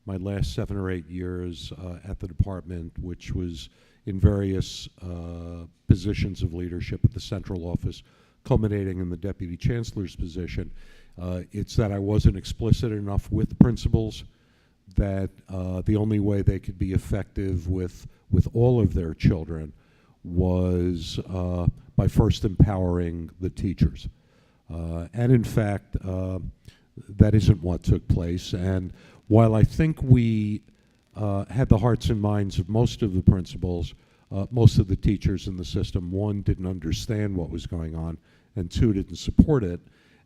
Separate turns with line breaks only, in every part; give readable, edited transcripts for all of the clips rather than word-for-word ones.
my last 7 or 8 years at the department, which was in various positions of leadership at the central office, culminating in the Deputy Chancellor's position. It's that I wasn't explicit enough with principals that the only way they could be effective with all of their children was by first empowering the teachers. And in fact, that isn't what took place. And while I think we had the hearts and minds of most of the principals, most of the teachers in the system, one, didn't understand what was going on, and two, didn't support it.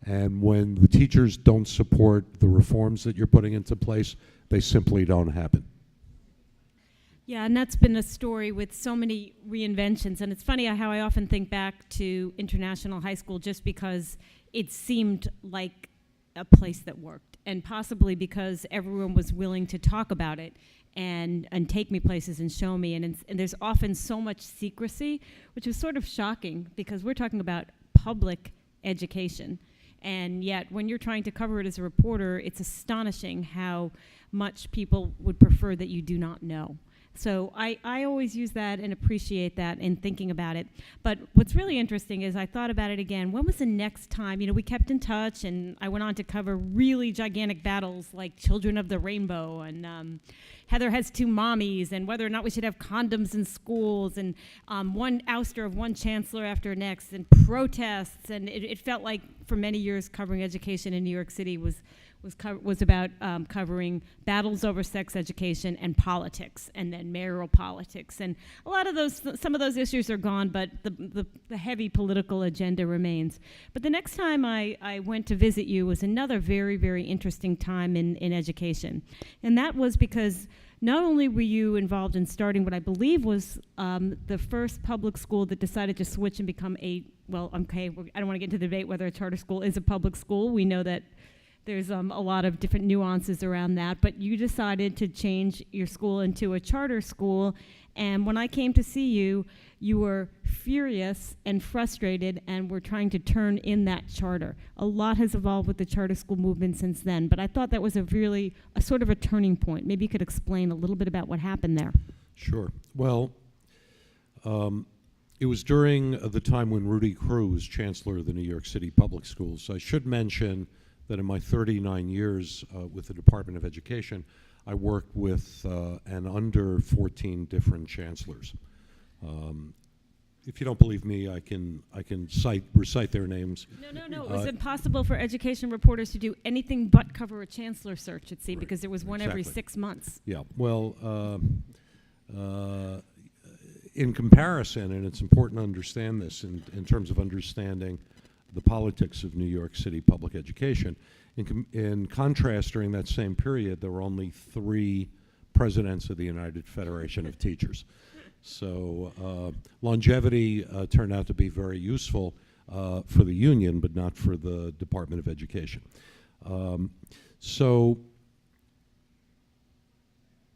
And when the teachers don't support the reforms that you're putting into place, they simply don't happen.
Yeah, and that's been a story with so many reinventions. And it's funny how I often think back to International High School just because it seemed like a place that worked, and possibly because everyone was willing to talk about it and take me places and show me. And there's often so much secrecy, which is sort of shocking because we're talking about public education. And yet, when you're trying to cover it as a reporter, it's astonishing how much people would prefer that you do not know. So I always use that and appreciate that in thinking about it. But what's really interesting is I thought about it again. When was the next time? You know, we kept in touch, and I went on to cover really gigantic battles like Children of the Rainbow and Heather Has Two Mommies and whether or not we should have condoms in schools and one ouster of one chancellor after next and protests. And it felt like for many years covering education in New York City was about covering battles over sex education and politics, and then mayoral politics. And a lot of those, some of those issues are gone, but the heavy political agenda remains. But the next time I went to visit you was another very, very interesting time in education. And that was because not only were you involved in starting what I believe was the first public school that decided to switch and become I don't want to get into the debate whether a charter school is a public school. We know that there's a lot of different nuances around that, but you decided to change your school into a charter school. And when I came to see you, you were furious and frustrated and were trying to turn in that charter. A lot has evolved with the charter school movement since then, but I thought that was a sort of a turning point. Maybe you could explain a little bit about what happened there.
Sure. Well, it was during the time when Rudy Crew was chancellor of the New York City Public Schools. I should mention that in my 39 years with the Department of Education, I worked with and under 14 different chancellors. If you don't believe me, I can recite their names.
No. It was impossible for education reporters to do anything but cover a chancellor search, it seemed, because there was one every 6 months.
Yeah. Well, in comparison, and it's important to understand this in terms of understanding the politics of New York City public education. In contrast, during that same period, there were only 3 presidents of the United Federation of Teachers. So longevity turned out to be very useful for the union, but not for the Department of Education. So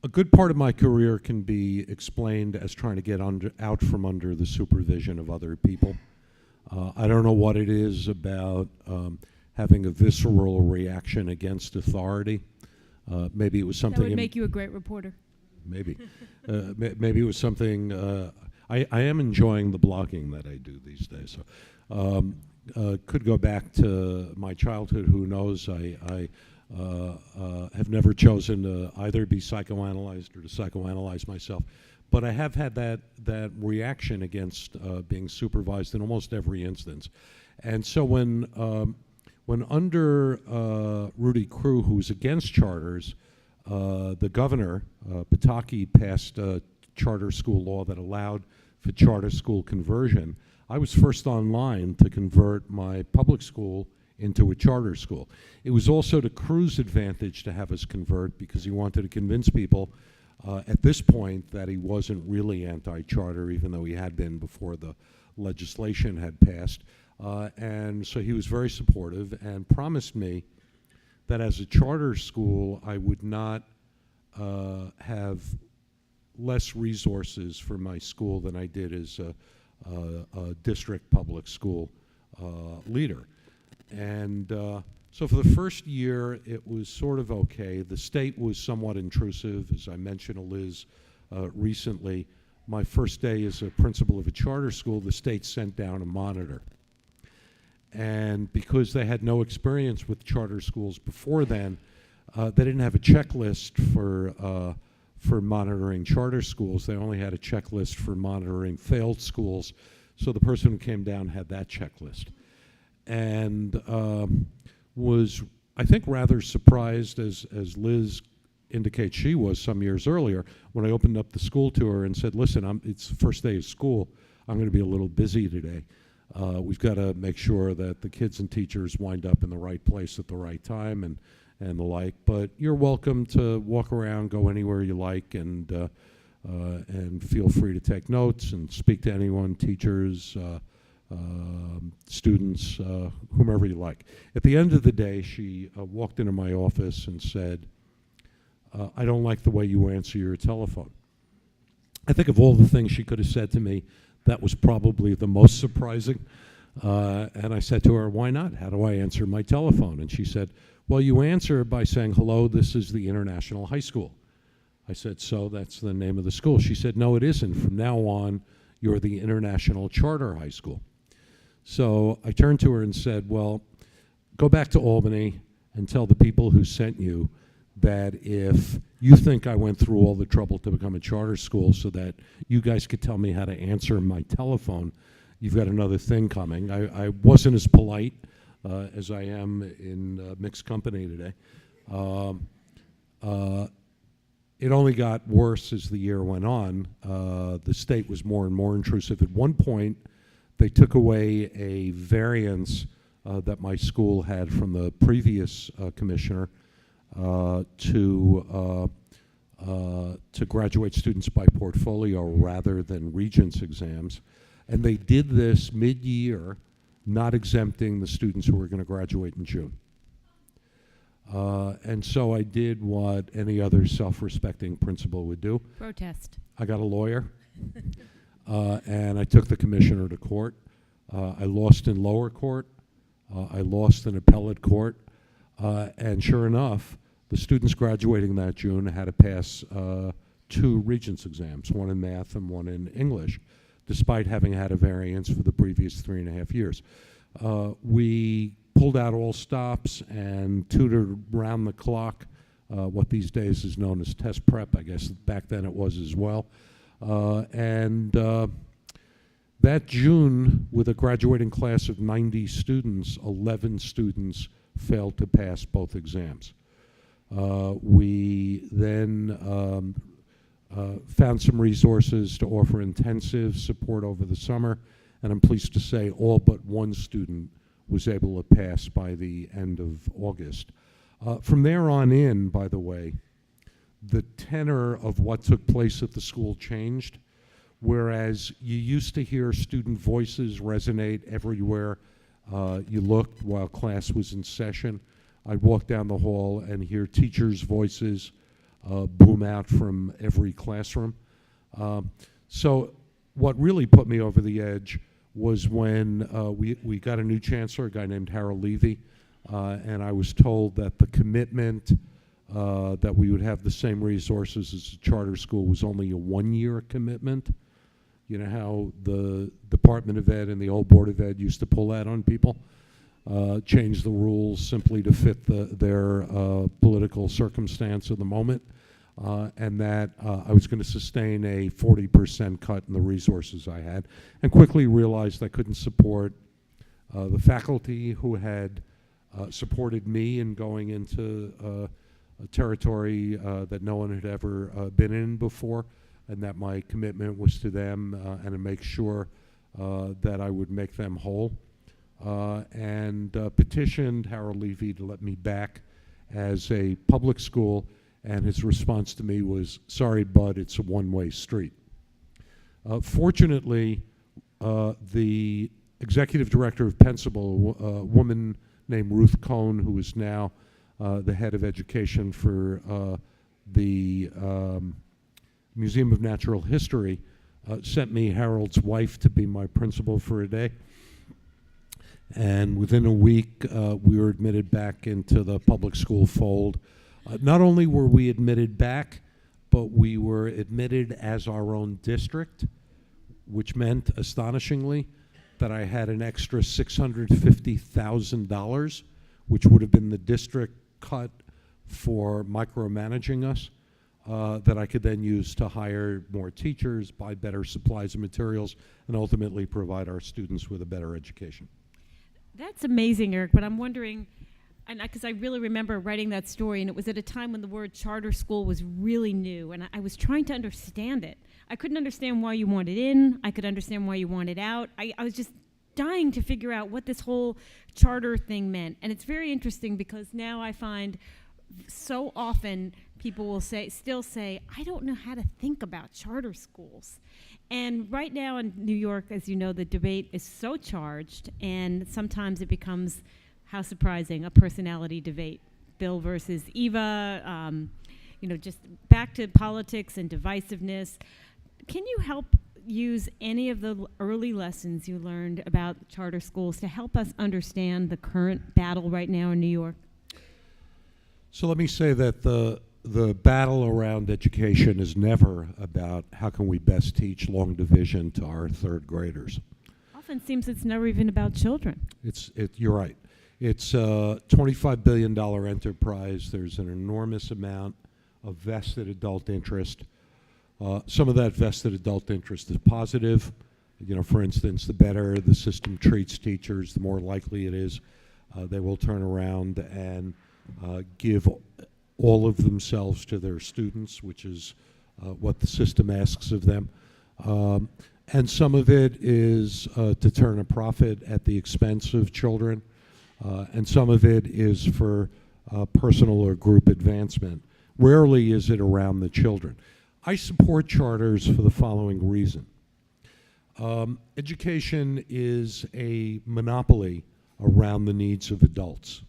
a good part of my career can be explained as trying to get out from under the supervision of other people. I don't know what it is about having a visceral reaction against authority. Maybe it was something...
That would make you a great reporter.
Maybe. Maybe it was something... I am enjoying the blogging that I do these days. So, could go back to my childhood. Who knows? I have never chosen to either be psychoanalyzed or to psychoanalyze myself. But I have had that reaction against being supervised in almost every instance. And so when under Rudy Crew, who was against charters, the governor, Pataki, passed a charter school law that allowed for charter school conversion, I was first online to convert my public school into a charter school. It was also to Crew's advantage to have us convert because he wanted to convince people at this point that he wasn't really anti-charter, even though he had been before the legislation had passed. And so he was very supportive and promised me that as a charter school, I would not have less resources for my school than I did as a district public school leader. And So for the first year, it was sort of okay. The state was somewhat intrusive. As I mentioned to Liz recently, my first day as a principal of a charter school, the state sent down a monitor. And because they had no experience with charter schools before then, they didn't have a checklist for monitoring charter schools. They only had a checklist for monitoring failed schools. So the person who came down had that checklist. And was, I think, rather surprised, as Liz indicates she was some years earlier, when I opened up the school to her and said, listen, it's the first day of school. I'm going to be a little busy today. We've got to make sure that the kids and teachers wind up in the right place at the right time and the like. But you're welcome to walk around, go anywhere you like, and feel free to take notes and speak to anyone, teachers, students, whomever you like. At the end of the day, she walked into my office and said, I don't like the way you answer your telephone. I think of all the things she could have said to me, that was probably the most surprising. And I said to her, why not? How do I answer my telephone? And she said, well, you answer by saying, hello, this is the International High School. I said, so that's the name of the school. She said, no, it isn't. From now on, you're the International Charter High School. So I turned to her and said, well, go back to Albany and tell the people who sent you that if you think I went through all the trouble to become a charter school so that you guys could tell me how to answer my telephone, you've got another thing coming. I wasn't as polite as I am in mixed company today. It only got worse as the year went on. The state was more and more intrusive. At one point, they took away a variance that my school had from the previous commissioner to graduate students by portfolio rather than Regents exams. And they did this mid-year, not exempting the students who were going to graduate in June. And so I did what any other self-respecting principal would do.
Protest.
I got a lawyer, and I took the commissioner to court. I lost in lower court. I lost in appellate court. And sure enough, the students graduating that June had to pass 2 Regents exams, one in math and one in English, despite having had a variance for the previous 3.5 years. We pulled out all stops and tutored round the clock, what these days is known as test prep. I guess back then it was as well. That June, with a graduating class of 90 students, 11 students failed to pass both exams. We then found some resources to offer intensive support over the summer, and I'm pleased to say all but one student was able to pass by the end of August. From there on in, by the way, the tenor of what took place at the school changed, whereas you used to hear student voices resonate everywhere you looked while class was in session. I'd walk down the hall and hear teachers' voices boom out from every classroom. So what really put me over the edge was when we got a new chancellor, a guy named Harold Levy, and I was told that the commitment that we would have the same resources as a charter school was only a 1-year commitment. You know how the Department of Ed and the old Board of Ed used to pull that on people? Change the rules simply to fit their political circumstance of the moment, and that I was going to sustain a 40% cut in the resources I had, and quickly realized I couldn't support the faculty who had supported me in going into a territory that no one had ever been in before, and that my commitment was to them and to make sure that I would make them whole. And petitioned Harold Levy to let me back as a public school, and his response to me was, sorry, bud, it's a one-way street. Fortunately, the executive director of Pensacola, a woman named Ruth Cohn, who is now the head of education for the Museum of Natural History, sent me Harold's wife to be my principal for a day. And within a week, we were admitted back into the public school fold. Not only were we admitted back, but we were admitted as our own district, which meant, astonishingly, that I had an extra $650,000, which would have been the district cut for micromanaging us, that I could then use to hire more teachers, buy better supplies and materials, and ultimately provide our students with a better education.
That's amazing, Eric, but I'm wondering, and because I really remember writing that story, and it was at a time when the word charter school was really new, and I was trying to understand it. I couldn't understand why you wanted in. I could understand why you wanted out. I was just dying to figure out what this whole charter thing meant. And it's very interesting because now I find so often people will still say, I don't know how to think about charter schools. And right now in New York, as you know, the debate is so charged, and sometimes it becomes, how surprising, a personality debate. Bill versus Eva, just back to politics and divisiveness. Can you help use any of the early lessons you learned about charter schools to help us understand the current battle right now in New York?
So let me say that the battle around education is never about how can we best teach long division to our third graders.
Often seems it's never even about children.
You're right. It's a $25 billion enterprise. There's an enormous amount of vested adult interest. Some of that vested adult interest is positive. For instance, the better the system treats teachers, the more likely it is they will turn around and give all of themselves to their students, which is what the system asks of them. And some of it is to turn a profit at the expense of children. And some of it is for personal or group advancement. Rarely is it around the children. I support charters for the following reason. Education is a monopoly around the needs of adults,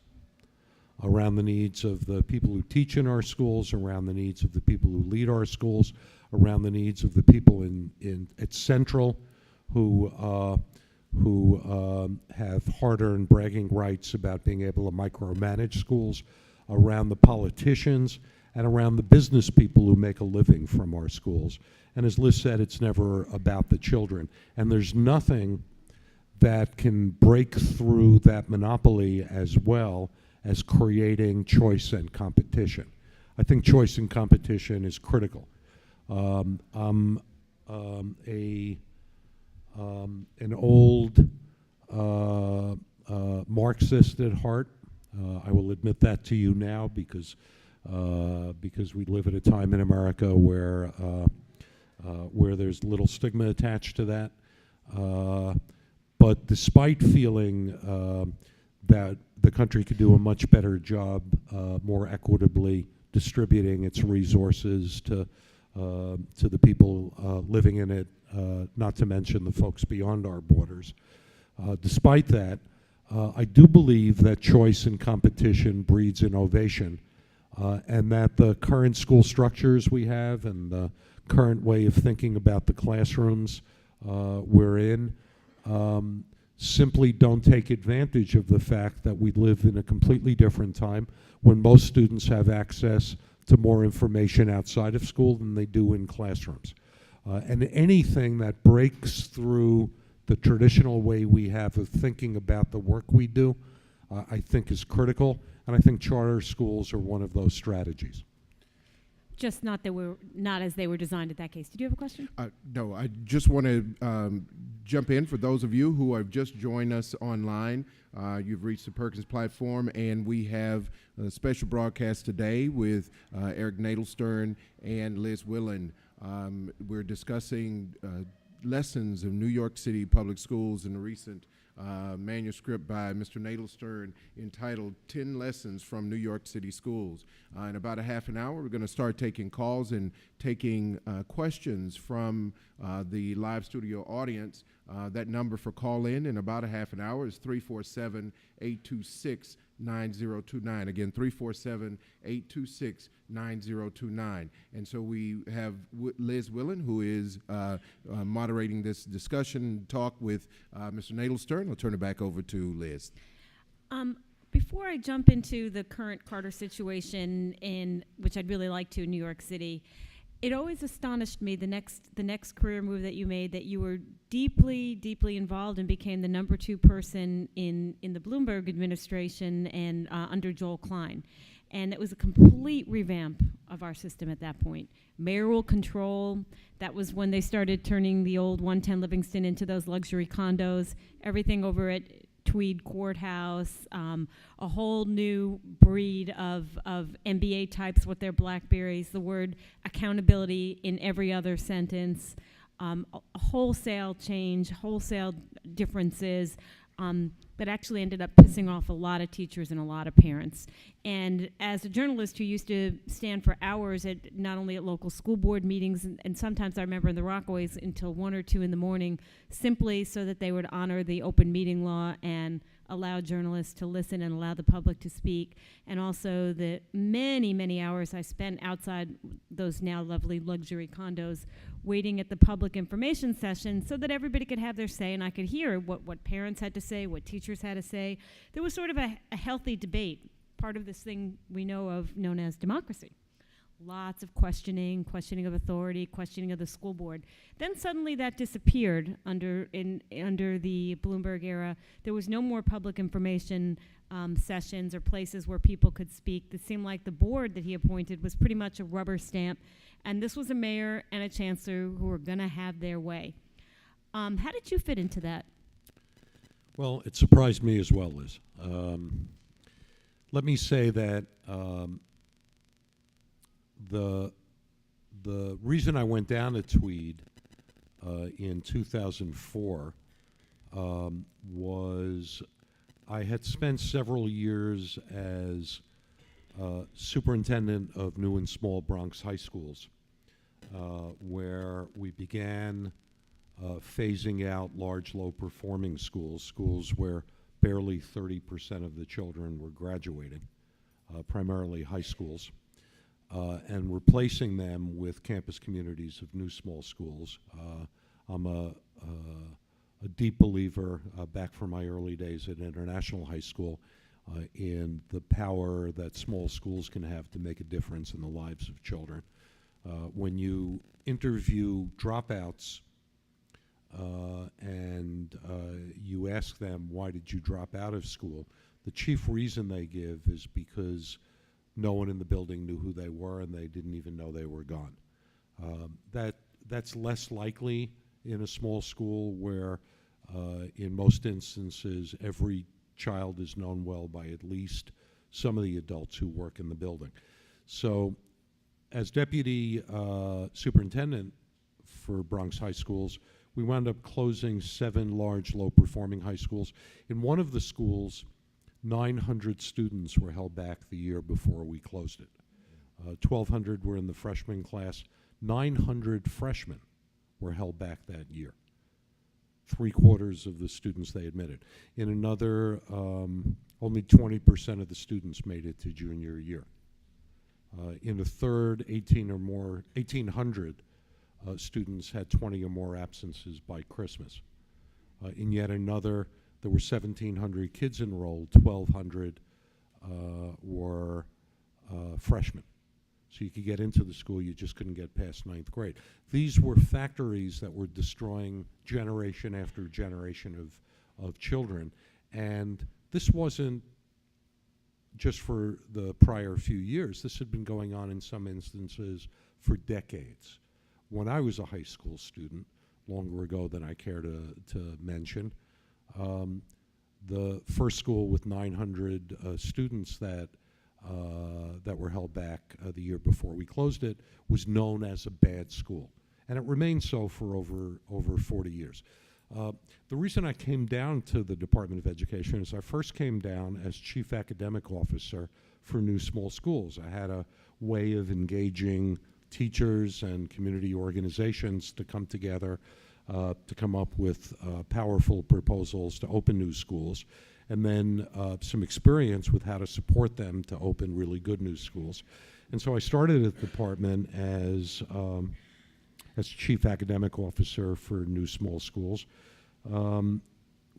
around the needs of the people who teach in our schools, around the needs of the people who lead our schools, around the needs of the people at Central who have hard-earned bragging rights about being able to micromanage schools, around the politicians, and around the business people who make a living from our schools. And as Liz said, it's never about the children. And there's nothing that can break through that monopoly as well as creating choice and competition. I think choice and competition is critical. I'm an old Marxist at heart. I will admit that to you now because we live at a time in America where there's little stigma attached to that. But despite feeling that the country could do a much better job more equitably distributing its resources to the people living in it, not to mention the folks beyond our borders. Despite that, I do believe that choice and competition breeds innovation, and that the current school structures we have and the current way of thinking about the classrooms we're in simply don't take advantage of the fact that we live in a completely different time when most students have access to more information outside of school than they do in classrooms. And anything that breaks through the traditional way we have of thinking about the work we do, I think is critical, and I think charter schools are one of those strategies.
Just not as they were designed in that case. Did you have a question?
No, I just want to jump in for those of you who have just joined us online. You've reached the Perkins Platform, and we have a special broadcast today with Eric Nadelstern and Liz Willen. We're discussing lessons of New York City public schools in the recent manuscript by Mr. Nadelstern entitled 10 Lessons from New York City Schools. In about a half an hour, we're going to start taking calls and taking questions from the live studio audience. That number for call in about a half an hour is 347-826-9750. 9029. Again, 347-826-9029. And so we have Liz Willen, who is moderating this discussion talk with Mr. Nadelstern. I'll turn it back over to Liz.
Before I jump into the current Carter situation, which I'd really like to in New York City, it always astonished me the next career move that you made, that you were deeply involved and became the number 2 person in the Bloomberg administration and under Joel Klein. And it was a complete revamp of our system at that point. Mayoral control, that was when they started turning the old 110 Livingston into those luxury condos, everything over at Tweed Courthouse, a whole new breed of MBA types with their BlackBerries, the word accountability in every other sentence, a wholesale change, wholesale differences that actually ended up pissing off a lot of teachers and a lot of parents. And as a journalist who used to stand for hours at not only at local school board meetings, and sometimes I remember in the Rockaways until 1 or 2 in the morning, simply so that they would honor the open meeting law and allow journalists to listen and allow the public to speak, and also the many hours I spent outside those now lovely luxury condos waiting at the public information session so that everybody could have their say and I could hear what parents had to say, what teachers had to say. There was sort of a healthy debate, part of this thing we know of known as democracy. Lots of questioning of authority, questioning of the school board. Then suddenly that disappeared under the Bloomberg era. There was no more public information sessions or places where people could speak. It seemed like the board that he appointed was pretty much a rubber stamp, and this was a mayor and a chancellor who were going to have their way. How did you fit into that?
Well, it surprised me as well, Liz. Let me say that the reason I went down to Tweed in 2004 was I had spent several years as superintendent of new and small Bronx high schools, where we began phasing out large, low-performing schools where barely 30% of the children were graduating, primarily high schools, and replacing them with campus communities of new small schools. I'm a deep believer, back from my early days at International High School, in the power that small schools can have to make a difference in the lives of children. When you interview dropouts and you ask them, why did you drop out of school? The chief reason they give is because no one in the building knew who they were and they didn't even know they were gone. That's less likely in a small school where in most instances every child is known well by at least some of the adults who work in the building. So as deputy superintendent for Bronx high schools, we wound up closing 7 large low-performing high schools. In one of the schools, 900 students were held back the year before we closed it. 1,200 were in the freshman class. 900 freshmen were held back that year. 3/4 of the students they admitted. In another, only 20% of the students made it to junior year. In a third, 1,800 students had 20 or more absences by Christmas. In yet another, there were 1,700 kids enrolled, 1,200 were freshmen. So you could get into the school, you just couldn't get past 9th grade. These were factories that were destroying generation after generation of children. And this wasn't just for the prior few years. This had been going on in some instances for decades. When I was a high school student, longer ago than I care to mention, the first school with 900 students that were held back the year before we closed it was known as a bad school. And it remained so for over 40 years. The reason I came down to the Department of Education is I first came down as Chief Academic Officer for new small schools. I had a way of engaging teachers and community organizations to come together to come up with powerful proposals to open new schools, and then some experience with how to support them to open really good new schools. And so I started at the department as chief academic officer for new small schools.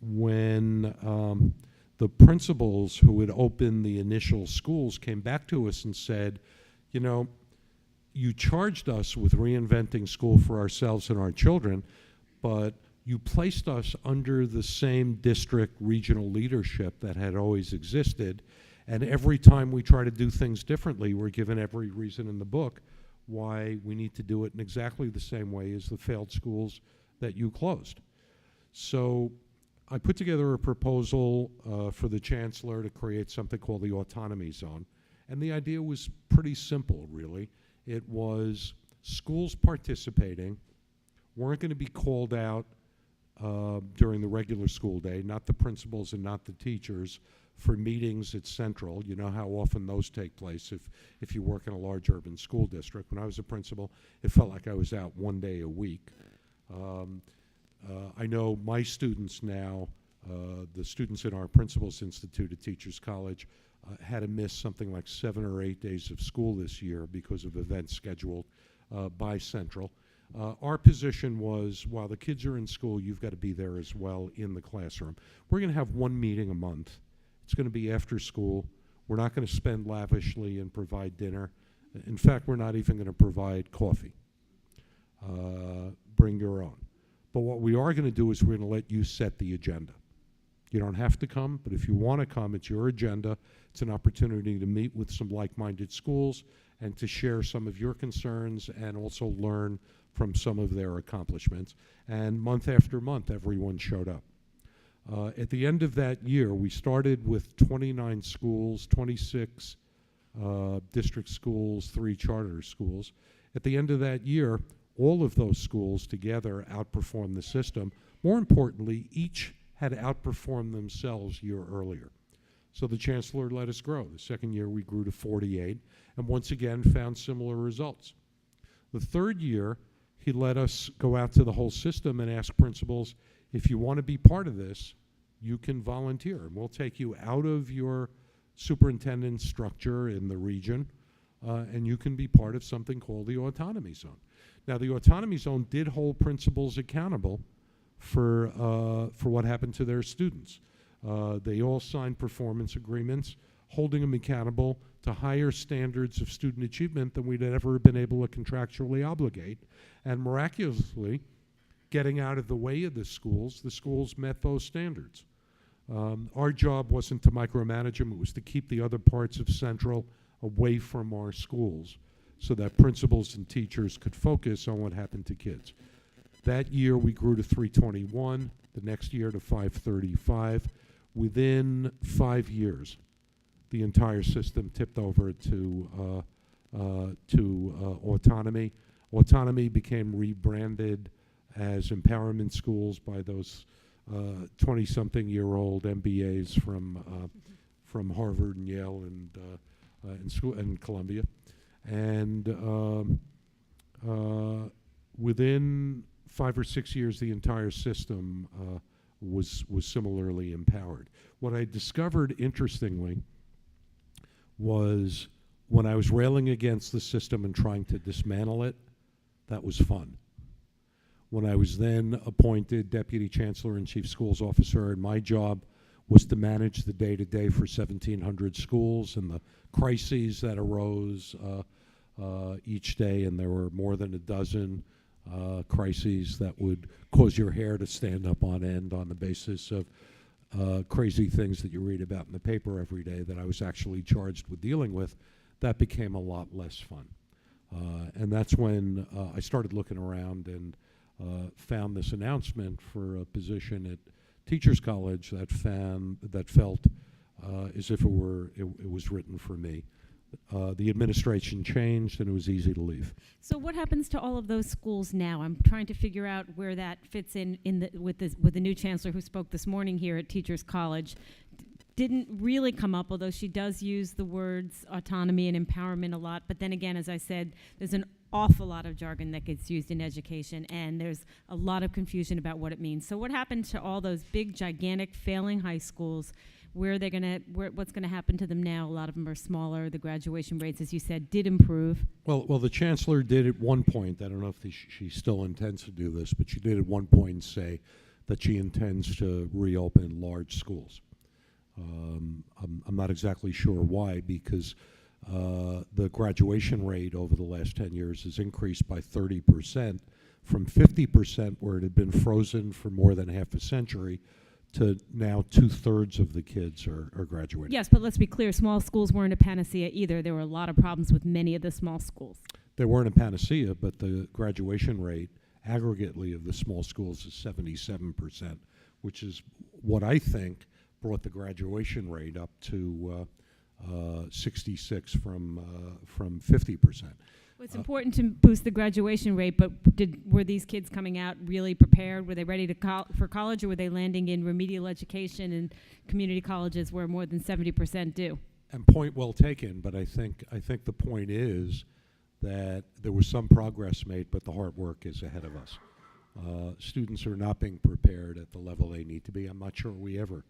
When the principals who had opened the initial schools came back to us and said, you know, you charged us with reinventing school for ourselves and our children, but you placed us under the same district regional leadership that had always existed, and every time we try to do things differently, we're given every reason in the book why we need to do it in exactly the same way as the failed schools that you closed. So I put together a proposal for the chancellor to create something called the autonomy zone. And the idea was pretty simple, really. It was schools participating weren't going to be called out during the regular school day, not the principals and not the teachers, for meetings at Central. You know how often those take place if you work in a large urban school district. When I was a principal, it felt like I was out one day a week. I know my students now, the students in our Principals Institute at Teachers College, had to miss something like 7 or 8 days of school this year because of events scheduled by Central. Our position was, while the kids are in school, you've got to be there as well in the classroom. We're going to have one meeting a month. It's going to be after school. We're not going to spend lavishly and provide dinner. In fact, we're not even going to provide coffee. Bring your own. But what we are going to do is we're going to let you set the agenda. You don't have to come, but if you want to come, it's your agenda. It's an opportunity to meet with some like-minded schools and to share some of your concerns and also learn from some of their accomplishments. And month after month, everyone showed up. At the end of that year, we started with 29 schools, 26 district schools, 3 charter schools. At the end of that year, all of those schools together outperformed the system. More importantly, each had outperformed themselves year earlier. So the chancellor let us grow. The second year we grew to 48 and once again found similar results. The third year, he let us go out to the whole system and ask principals, if you want to be part of this, you can volunteer and we'll take you out of your superintendent structure in the region and you can be part of something called the autonomy zone. Now, the autonomy zone did hold principals accountable for what happened to their students. They all signed performance agreements holding them accountable to higher standards of student achievement than we'd ever been able to contractually obligate. And miraculously, getting out of the way of the schools met those standards. Our job wasn't to micromanage them, it was to keep the other parts of Central away from our schools so that principals and teachers could focus on what happened to kids. That year we grew to 321, the next year to 535. Within 5 years, the entire system tipped over to autonomy. Autonomy became rebranded as empowerment schools by those 20-something-year-old MBAs from Harvard and Yale and Columbia. And within 5 or 6 years, the entire system was similarly empowered. What I discovered, interestingly, was when I was railing against the system and trying to dismantle it, that was fun. When I was then appointed Deputy Chancellor and Chief Schools Officer, and my job was to manage the day-to-day for 1,700 schools and the crises that arose each day, and there were more than a dozen crises that would cause your hair to stand up on end on the basis of crazy things that you read about in the paper every day that I was actually charged with dealing with. That became a lot less fun. And that's when I started looking around and found this announcement for a position at Teachers College that felt as if it was written for me. The administration changed and it was easy to leave.
So what happens to all of those schools now? I'm trying to figure out where that fits with the new chancellor who spoke this morning here at Teachers College. Didn't really come up, although she does use the words autonomy and empowerment a lot. But then again, as I said, there's awful lot of jargon that gets used in education, and there's a lot of confusion about what it means. So what happened to all those big, gigantic, failing high schools? What's going to happen to them now? A lot of them are smaller. The graduation rates, as you said, did improve.
Well, the chancellor did at one point. I don't know if she still intends to do this, but she did at one point say that she intends to reopen large schools. I'm not exactly sure why, because the graduation rate over the last 10 years has increased by 30%, from 50%, where it had been frozen for more than half a century, to now 2/3 of the kids are graduating.
Yes, but let's be clear, small schools weren't a panacea either. There were a lot of problems with many of the small schools.
They weren't a panacea, but the graduation rate aggregately of the small schools is 77%, which is what I think brought the graduation rate up to 66 from 50%.
Well, it's important to boost the graduation rate, but were these kids coming out really prepared? Were they ready to for college, or were they landing in remedial education in community colleges where more than 70% do?
And point well taken, but I think the point is that there was some progress made, but the hard work is ahead of us. Students are not being prepared at the level they need to be. I'm not sure we ever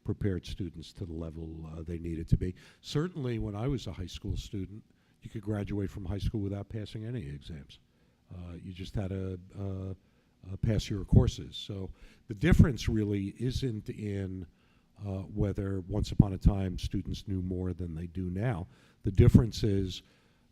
prepared students to the level they needed to be. Certainly when I was a high school student, you could graduate from high school without passing any exams. You just had to pass your courses. So the difference really isn't in whether once upon a time students knew more than they do now. The difference is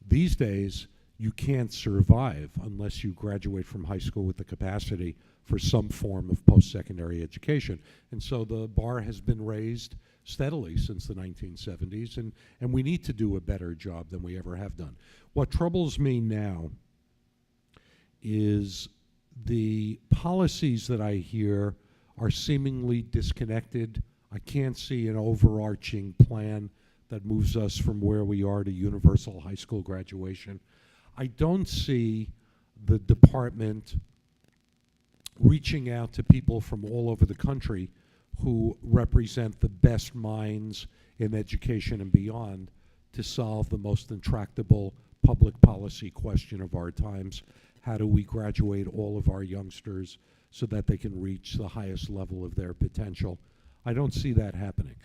these days you can't survive unless you graduate from high school with the capacity for some form of post-secondary education. And so the bar has been raised steadily since the 1970s, and we need to do a better job than we ever have done. What troubles me now is the policies that I hear are seemingly disconnected. I can't see an overarching plan that moves us from where we are to universal high school graduation. I don't see the department reaching out to people from all over the country who represent the best minds in education and beyond to solve the most intractable public policy question of our times. How do we graduate all of our youngsters so that they can reach the highest level of their potential? I don't see that happening.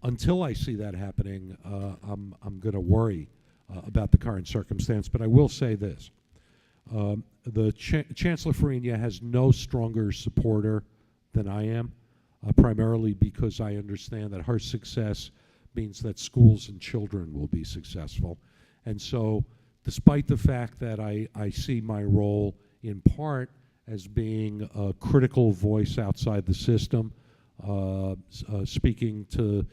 Until I see that happening, I'm going to worry about the current circumstance. But I will say this. The Chancellor Farina has no stronger supporter than I am, primarily because I understand that her success means that schools and children will be successful. And so despite the fact that I see my role in part as being a critical voice outside the system, speaking to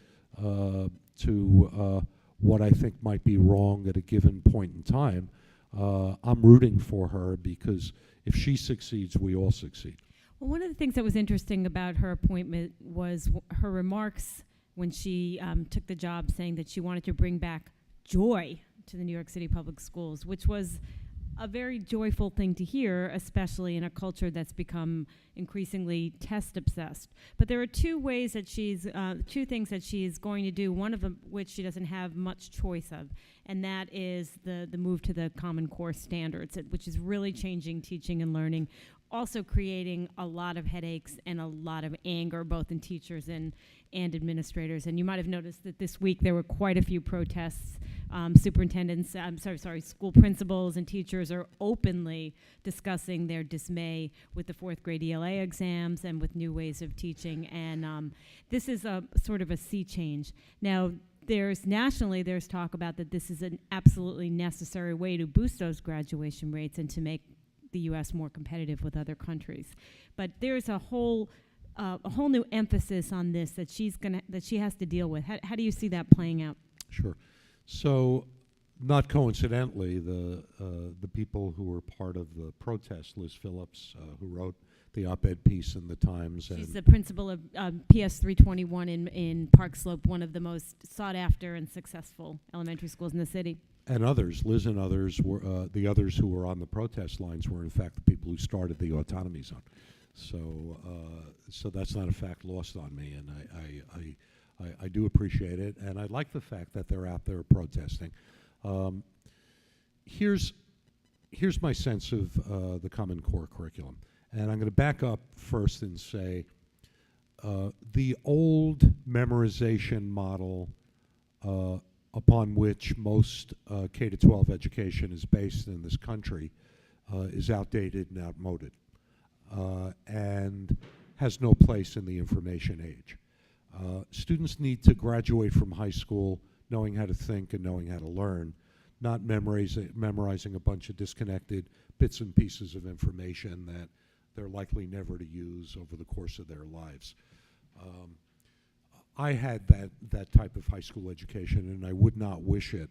what I think might be wrong at a given point in time, I'm rooting for her because if she succeeds, we all succeed.
Well, one of the things that was interesting about her appointment was her remarks when she took the job, saying that she wanted to bring back joy to the New York City public schools, which was a very joyful thing to hear, especially in a culture that's become increasingly test obsessed. But there are two ways that two things that she's going to do, one of them which she doesn't have much choice of, and that is the move to the Common Core standards, which is really changing teaching and learning, also creating a lot of headaches and a lot of anger, both in teachers and administrators. And you might have noticed that this week there were quite a few protests. Superintendents, school principals and teachers are openly discussing their dismay with the fourth grade ELA exams and with new ways of teaching. And this is a sort of a sea change. Now, nationally, there's talk about that this is an absolutely necessary way to boost those graduation rates and to make the U.S. more competitive with other countries. But there's a whole new emphasis on this that she has to deal with. How do you see that playing out?
Sure. So, not coincidentally, the people who were part of the protest, Liz Phillips, who wrote the op-ed piece in the Times.
She's the principal of PS 321 in Park Slope, one of the most sought-after and successful elementary schools in the city.
And others, Liz and others, were the others who were on the protest lines were in fact the people who started the autonomy zone. So, so that's not a fact lost on me, and I do appreciate it, and I like the fact that they're out there protesting. Here's here's my sense of the Common Core curriculum. And I'm going to back up first and say the old memorization model upon which most K-12 education is based in this country is outdated and outmoded and has no place in the information age. Students need to graduate from high school knowing how to think and knowing how to learn, not memorizing a bunch of disconnected bits and pieces of information that they're likely never to use over the course of their lives. I had that type of high school education, and I would not wish it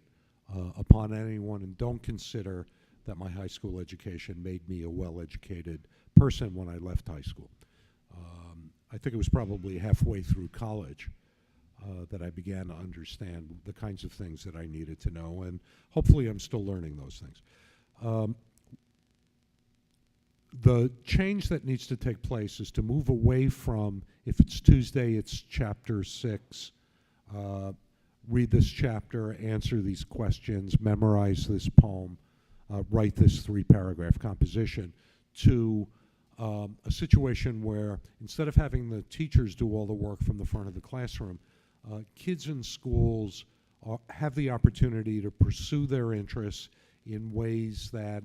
upon anyone, and don't consider that my high school education made me a well-educated person when I left high school. I think it was probably halfway through college that I began to understand the kinds of things that I needed to know, and hopefully I'm still learning those things. The change that needs to take place is to move away from, if it's Tuesday, it's chapter 6, read this chapter, answer these questions, memorize this poem, write this 3-paragraph composition, to a situation where instead of having the teachers do all the work from the front of the classroom, kids in schools have the opportunity to pursue their interests in ways that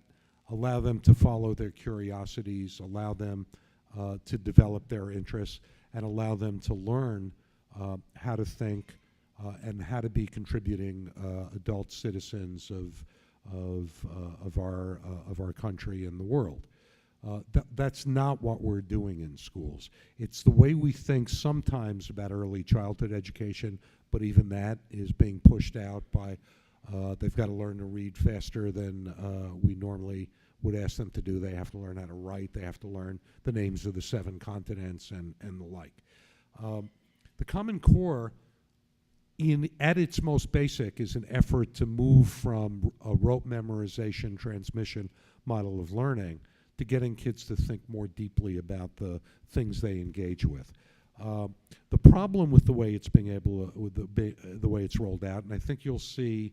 allow them to follow their curiosities, allow them to develop their interests, and allow them to learn how to think and how to be contributing adult citizens of our country and the world. That's not what we're doing in schools. It's the way we think sometimes about early childhood education, but even that is being pushed out by they've got to learn to read faster than we normally would ask them to do. They have to learn how to write. They have to learn the names of the 7 continents and the like. The Common Core, at its most basic, is an effort to move from a rote memorization transmission model of learning to getting kids to think more deeply about the things they engage with. The problem with the way it's being able, with the way it's rolled out, and I think you'll see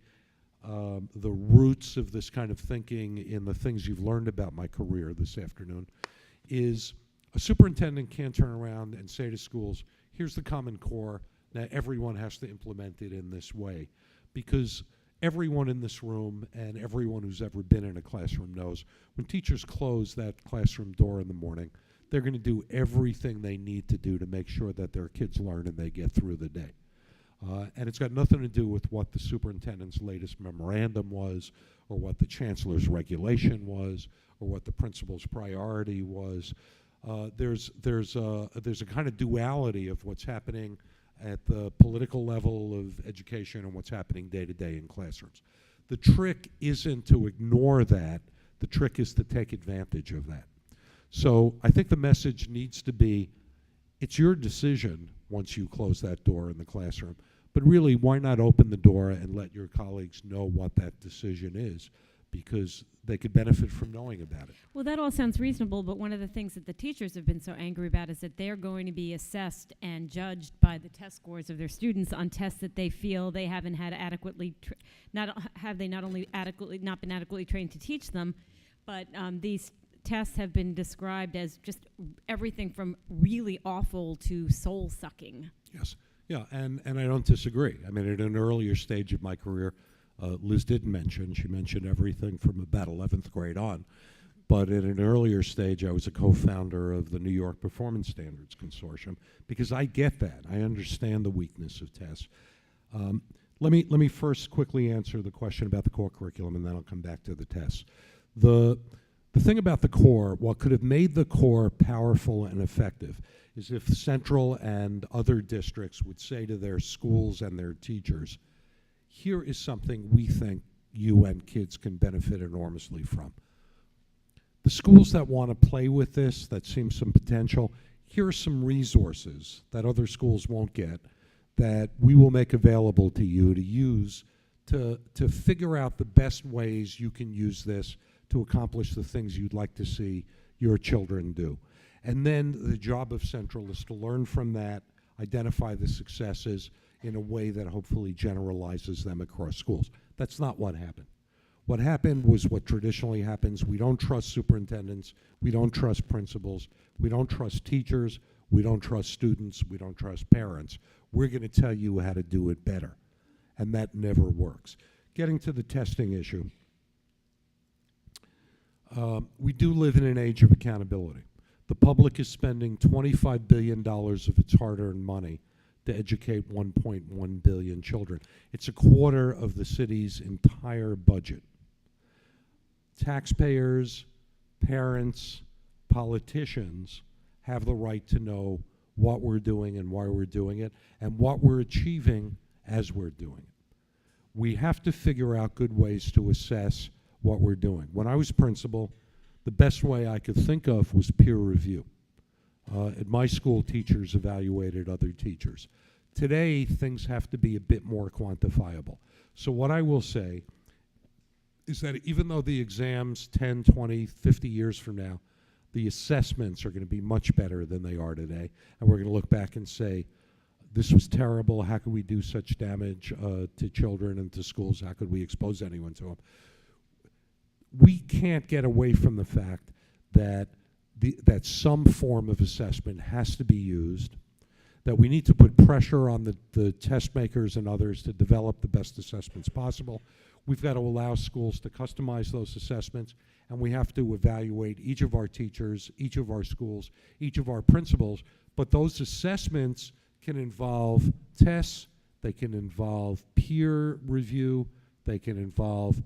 the roots of this kind of thinking in the things you've learned about my career this afternoon, is a superintendent can't turn around and say to schools, here's the Common Core, now everyone has to implement it in this way. Because everyone in this room and everyone who's ever been in a classroom knows when teachers close that classroom door in the morning, they're going to do everything they need to do to make sure that their kids learn and they get through the day. And it's got nothing to do with what the superintendent's latest memorandum was, or what the chancellor's regulation was, or what the principal's priority was. There's a kind of duality of what's happening at the political level of education and what's happening day to day in classrooms. The trick isn't to ignore that. The trick is to take advantage of that. So I think the message needs to be, it's your decision once you close that door in the classroom, but really, why not open the door and let your colleagues know what that decision is, because they could benefit from knowing about it.
Well, that all sounds reasonable, but one of the things that the teachers have been so angry about is that they're going to be assessed and judged by the test scores of their students on tests that they feel they haven't had adequately, not only not been adequately trained to teach them, but these tests have been described as just everything from really awful to soul-sucking.
Yes, yeah, and I don't disagree. I mean, at an earlier stage of my career, Liz did mention, she mentioned everything from about 11th grade on, but at an earlier stage I was a co-founder of the New York Performance Standards Consortium, because I get that. I understand the weakness of tests. Let me first quickly answer the question about the core curriculum, and then I'll come back to the tests. The thing about the core, what could have made the core powerful and effective, is if Central and other districts would say to their schools and their teachers, here is something we think you and kids can benefit enormously from. The schools that want to play with this, that seem some potential, here are some resources that other schools won't get that we will make available to you to use to figure out the best ways you can use this to accomplish the things you'd like to see your children do. And then the job of Central is to learn from that, identify the successes in a way that hopefully generalizes them across schools. That's not what happened. What happened was what traditionally happens. We don't trust superintendents. We don't trust principals. We don't trust teachers. We don't trust students. We don't trust parents. We're going to tell you how to do it better. And that never works. Getting to the testing issue. We do live in an age of accountability. The public is spending $25 billion of its hard-earned money to educate 1.1 billion children. It's a quarter of the city's entire budget. Taxpayers, parents, politicians have the right to know what we're doing and why we're doing it and what we're achieving as we're doing it. We have to figure out good ways to assess what we're doing. When I was principal, the best way I could think of was peer review. At my school, teachers evaluated other teachers. Today, things have to be a bit more quantifiable. So what I will say is that even though the exams 10, 20, 50 years from now, the assessments are going to be much better than they are today, and we're going to look back and say, this was terrible, how could we do such damage to children and to schools, how could we expose anyone to them? We can't get away from the fact that that some form of assessment has to be used, that we need to put pressure on the test makers and others to develop the best assessments possible. We've got to allow schools to customize those assessments, and we have to evaluate each of our teachers, each of our schools, each of our principals. But those assessments can involve tests, they can involve peer review, they can involve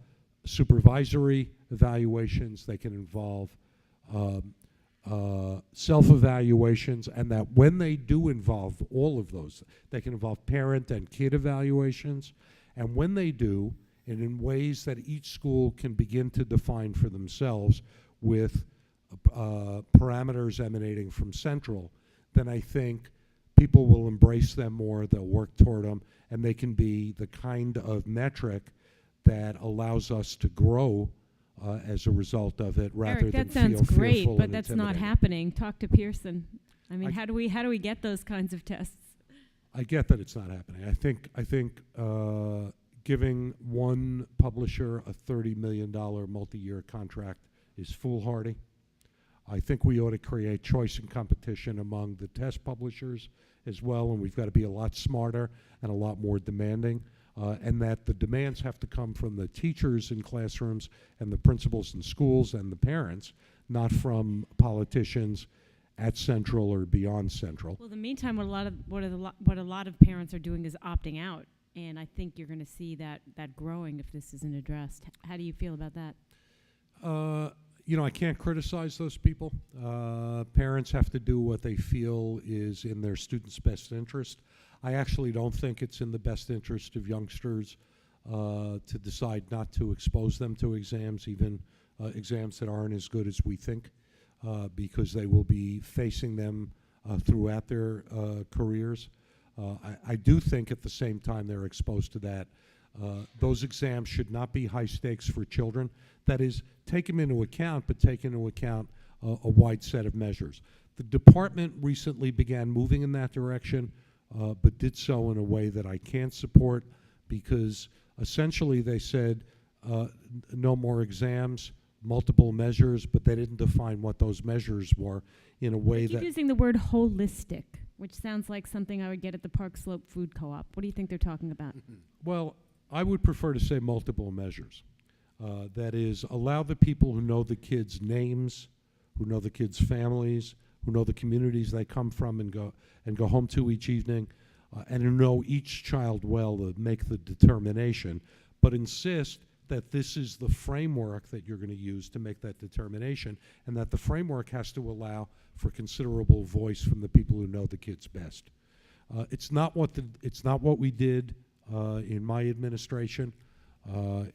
supervisory evaluations, they can involve self-evaluations, and that when they do involve all of those, they can involve parent and kid evaluations, and when they do, and in ways that each school can begin to define for themselves with parameters emanating from central, then I think people will embrace them more, they'll work toward them, and they can be the kind of metric that allows us to grow as a result of it, rather
Eric,
than
that
feel
sounds great,
fearful
but
and
that's not
intimidated.
happening. Talk to Pearson. I mean, how do we get those kinds of tests?
I get that it's not happening. I think giving one publisher a $30 million multi-year contract is foolhardy. I think we ought to create choice and competition among the test publishers as well, and we've got to be a lot smarter and a lot more demanding. And that the demands have to come from the teachers in classrooms and the principals in schools and the parents, not from politicians at Central or beyond Central.
Well, in the meantime, what a lot of parents are doing is opting out, and I think you're going to see that growing if this isn't addressed. How do you feel about that?
You know, I can't criticize those people. Parents have to do what they feel is in their students' best interest. I actually don't think it's in the best interest of youngsters to decide not to expose them to exams, even exams that aren't as good as we think, because they will be facing them throughout their careers. I do think at the same time they're exposed to that, those exams should not be high stakes for children. That is, take them into account, but take into account a wide set of measures. The department recently began moving in that direction, but did so in a way that I can't support, because essentially they said no more exams, multiple measures, but they didn't define what those measures were in a way
Keep
that...
using the word holistic, which sounds like something I would get at the Park Slope Food Co-op. What do you think they're talking about?
Well, I would prefer to say multiple measures. That is, allow the people who know the kids' names, who know the kids' families, who know the communities they come from and go home to each evening, and who know each child well to make the determination, but insist that this is the framework that you're going to use to make that determination, and that the framework has to allow for considerable voice from the people who know the kids best. It's not what we did in my administration. And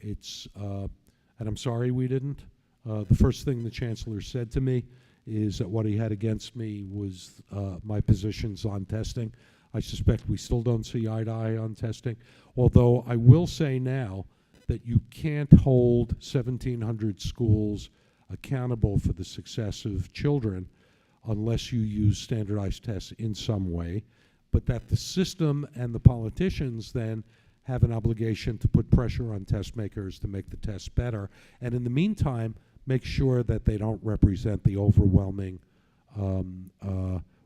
I'm sorry we didn't. The first thing the chancellor said to me is that what he had against me was my positions on testing. I suspect we still don't see eye to eye on testing, although I will say now that you can't hold 1,700 schools accountable for the success of children unless you use standardized tests in some way, but that the system and the politicians then have an obligation to put pressure on test makers to make the tests better, and in the meantime, make sure that they don't represent the overwhelming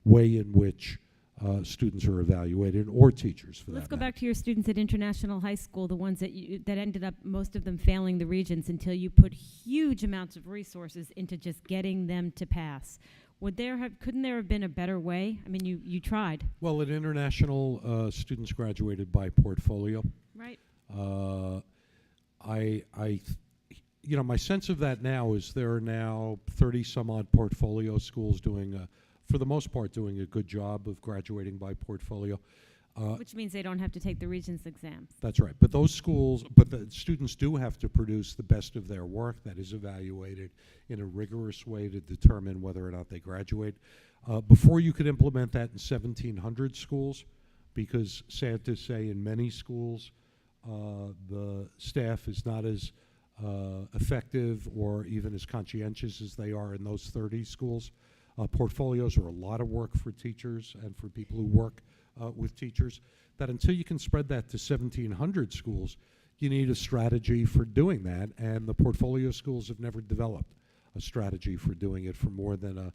way in which students are evaluated, or teachers for
Let's
that
go
matter.
back to your students at International High School, the ones that that ended up, most of them failing the Regents, until you put huge amounts of resources into just getting them to pass. Couldn't there have been a better way? I mean, you tried.
Well, at International, students graduated by portfolio.
Right.
My sense of that now is there are now 30 some odd portfolio schools doing, for the most part, doing a good job of graduating by portfolio.
Which means they don't have to take the Regents exams.
That's right. But those schools, but the students do have to produce the best of their work that is evaluated in a rigorous way to determine whether or not they graduate. Before you could implement that in 1,700 schools, because sad to say, in many schools, the staff is not as effective or even as conscientious as they are in those 30 schools. Portfolios are a lot of work for teachers and for people who work with teachers, that until you can spread that to 1,700 schools, you need a strategy for doing that, and the portfolio schools have never developed a strategy for doing it for more than a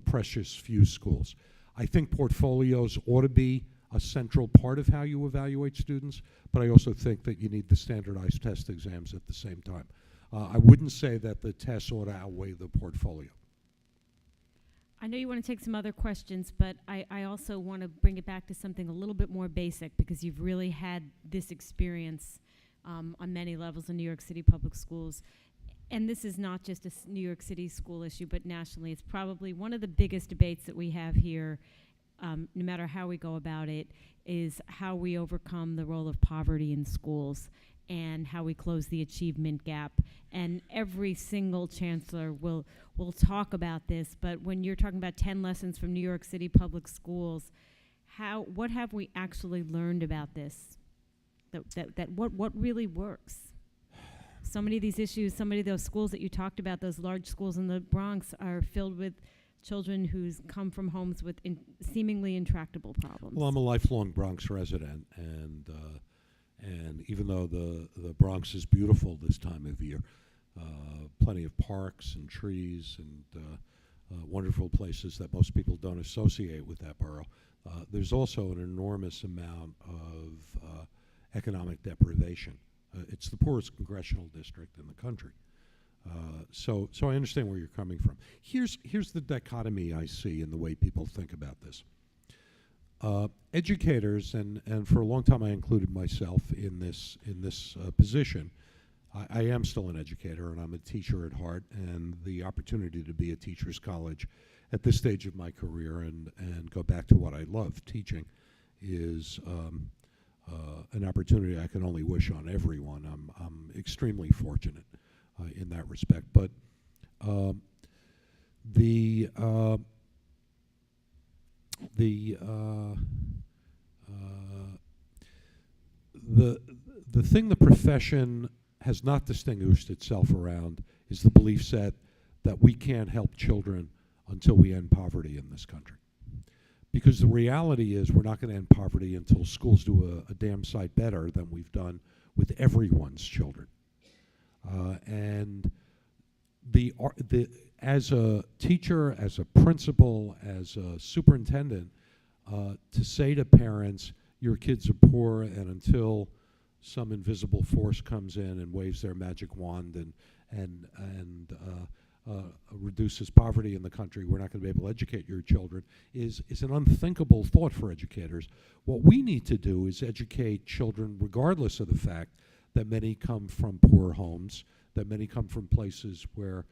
precious few schools. I think portfolios ought to be a central part of how you evaluate students, but I also think that you need the standardized test exams at the same time. I wouldn't say that the tests ought to outweigh the portfolio.
I know you want to take some other questions, but I also want to bring it back to something a little bit more basic, because you've really had this experience on many levels in New York City public schools. And this is not just a New York City school issue, but nationally. It's probably one of the biggest debates that we have here, no matter how we go about it, is how we overcome the role of poverty in schools and how we close the achievement gap. And every single chancellor will talk about this, but when you're talking about 10 lessons from New York City public schools, what have we actually learned about this? What really works? So many of these issues, so many of those schools that you talked about, those large schools in the Bronx, are filled with children who's come from homes with seemingly intractable problems.
Well, I'm a lifelong Bronx resident, and even though the Bronx is beautiful this time of year, plenty of parks and trees and wonderful places that most people don't associate with that borough, there's also an enormous amount of economic deprivation. It's the poorest congressional district in the country. So I understand where you're coming from. Here's the dichotomy I see in the way people think about this. Educators, and for a long time I included myself in this position. I am still an educator, and I'm a teacher at heart, and the opportunity to be a teacher's college at this stage of my career and go back to what I love, teaching, is an opportunity I can only wish on everyone. I'm extremely fortunate in that respect. But the thing the profession has not distinguished itself around is the belief set that we can't help children until we end poverty in this country. Because the reality is we're not going to end poverty until schools do a damn sight better than we've done with everyone's children. And as a teacher, as a principal, as a superintendent, to say to parents, your kids are poor, and until some invisible force comes in and waves their magic wand and reduces poverty in the country, we're not going to be able to educate your children, is an unthinkable thought for educators. What we need to do is educate children regardless of the fact that many come from poor homes, that many come from places where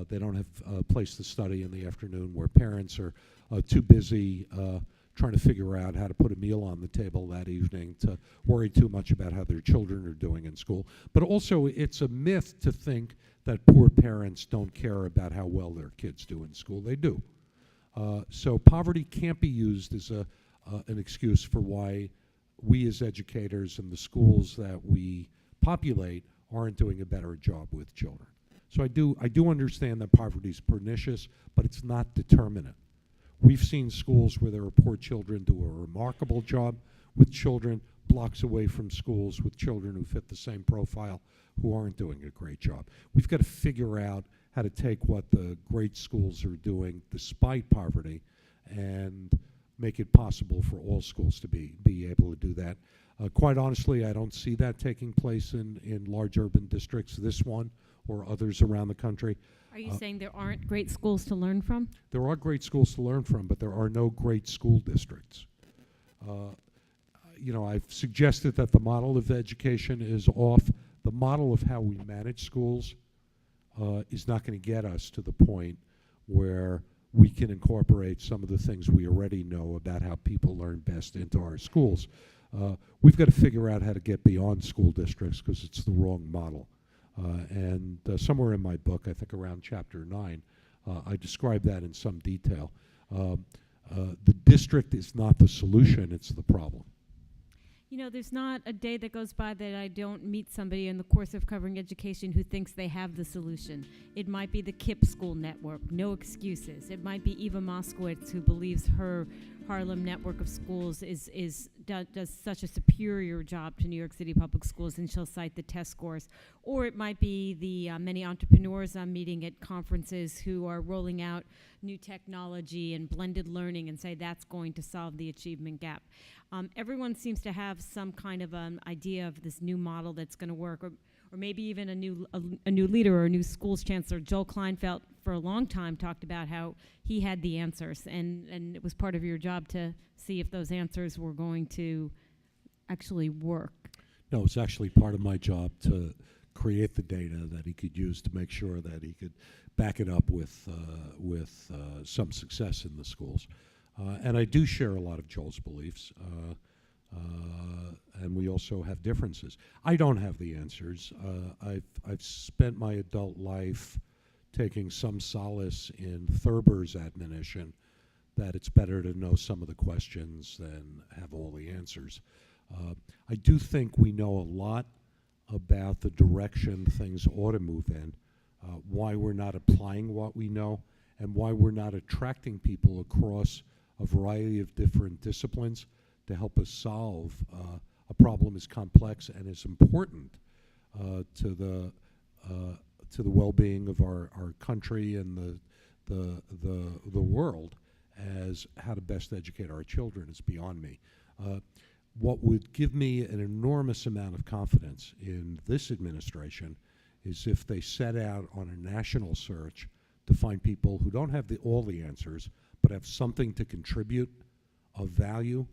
they don't have a place to study in the afternoon, where parents are too busy trying to figure out how to put a meal on the table that evening to worry too much about how their children are doing in school. But also, it's a myth to think that poor parents don't care about how well their kids do in school. They do. So poverty can't be used as an excuse for why we as educators and the schools that we populate aren't doing a better job with children. So I do understand that poverty is pernicious, but it's not determinant. We've seen schools where there are poor children do a remarkable job with children. blocks away from schools with children who fit the same profile who aren't doing a great job. We've got to figure out how to take what the great schools are doing despite poverty and make it possible for all schools to be able to do that. Quite honestly, I don't see that taking place in large urban districts, this one or others around the country.
Are you saying there aren't great schools to learn from?
There are great schools to learn from, but there are no great school districts. You know, I've suggested that the model of education is off. The model of how we manage schools is not going to get us to the point where we can incorporate some of the things we already know about how people learn best into our schools. We've got to figure out how to get beyond school districts because it's the wrong model. And somewhere in my book, I think around chapter 9, I describe that in some detail. The district is not the solution, it's the problem.
You know, there's not a day that goes by that I don't meet somebody in the course of covering education who thinks they have the solution. It might be the KIPP school network, no excuses. It might be Eva Moskowitz, who believes her Harlem network of schools does such a superior job to New York City public schools, and she'll cite the test scores. Or it might be the many entrepreneurs I'm meeting at conferences who are rolling out new technology and blended learning and say that's going to solve the achievement gap. Everyone seems to have some kind of an idea of this new model that's going to work, or maybe even a new leader or a new schools chancellor. Joel Kleinfeld, for a long time, talked about how he had the answers, and it was part of your job to see if those answers were going to actually work.
No, it's actually part of my job to create the data that he could use to make sure that he could back it up with some success in the schools. And I do share a lot of Joel's beliefs, and we also have differences. I don't have the answers. I've spent my adult life taking some solace in Thurber's admonition that it's better to know some of the questions than have all the answers. I do think we know a lot about the direction things ought to move in, why we're not applying what we know, and why we're not attracting people across a variety of different disciplines to help us solve a problem as complex and as important to the well-being of our country and the world as how to best educate our children is beyond me. What would give me an enormous amount of confidence in this administration is if they set out on a national search to find people who don't have all the answers, but have something to contribute of value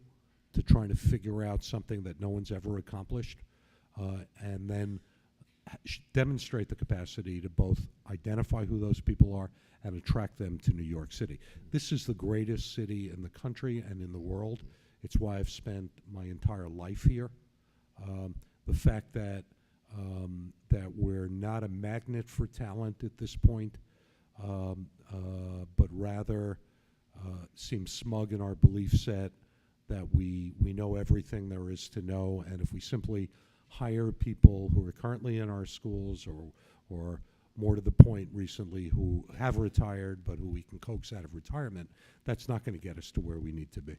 to trying to figure out something that no one's ever accomplished, and then demonstrate the capacity to both identify who those people are and attract them to New York City. This is the greatest city in the country and in the world. It's why I've spent my entire life here. The fact that we're not a magnet for talent at this point, but rather seem smug in our belief set that we know everything there is to know, and if we simply hire people who are currently in our schools or more to the point recently who have retired but who we can coax out of retirement, that's not going to get us to where we need to be.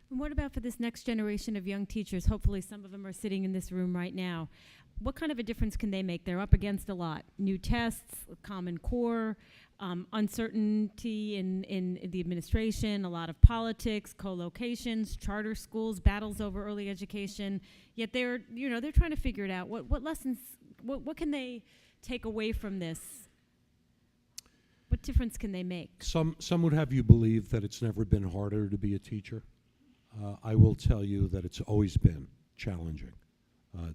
And what about for this next generation of young teachers? Hopefully some of them are sitting in this room right now. What kind of a difference can they make? They're up against a lot. New tests, Common Core, uncertainty in the administration, a lot of politics, co-locations, charter schools, battles over early education. Yet they're trying to figure it out. What lessons, what can they take away from this? What difference can they make?
Some would have you believe that it's never been harder to be a teacher. I will tell you that it's always been challenging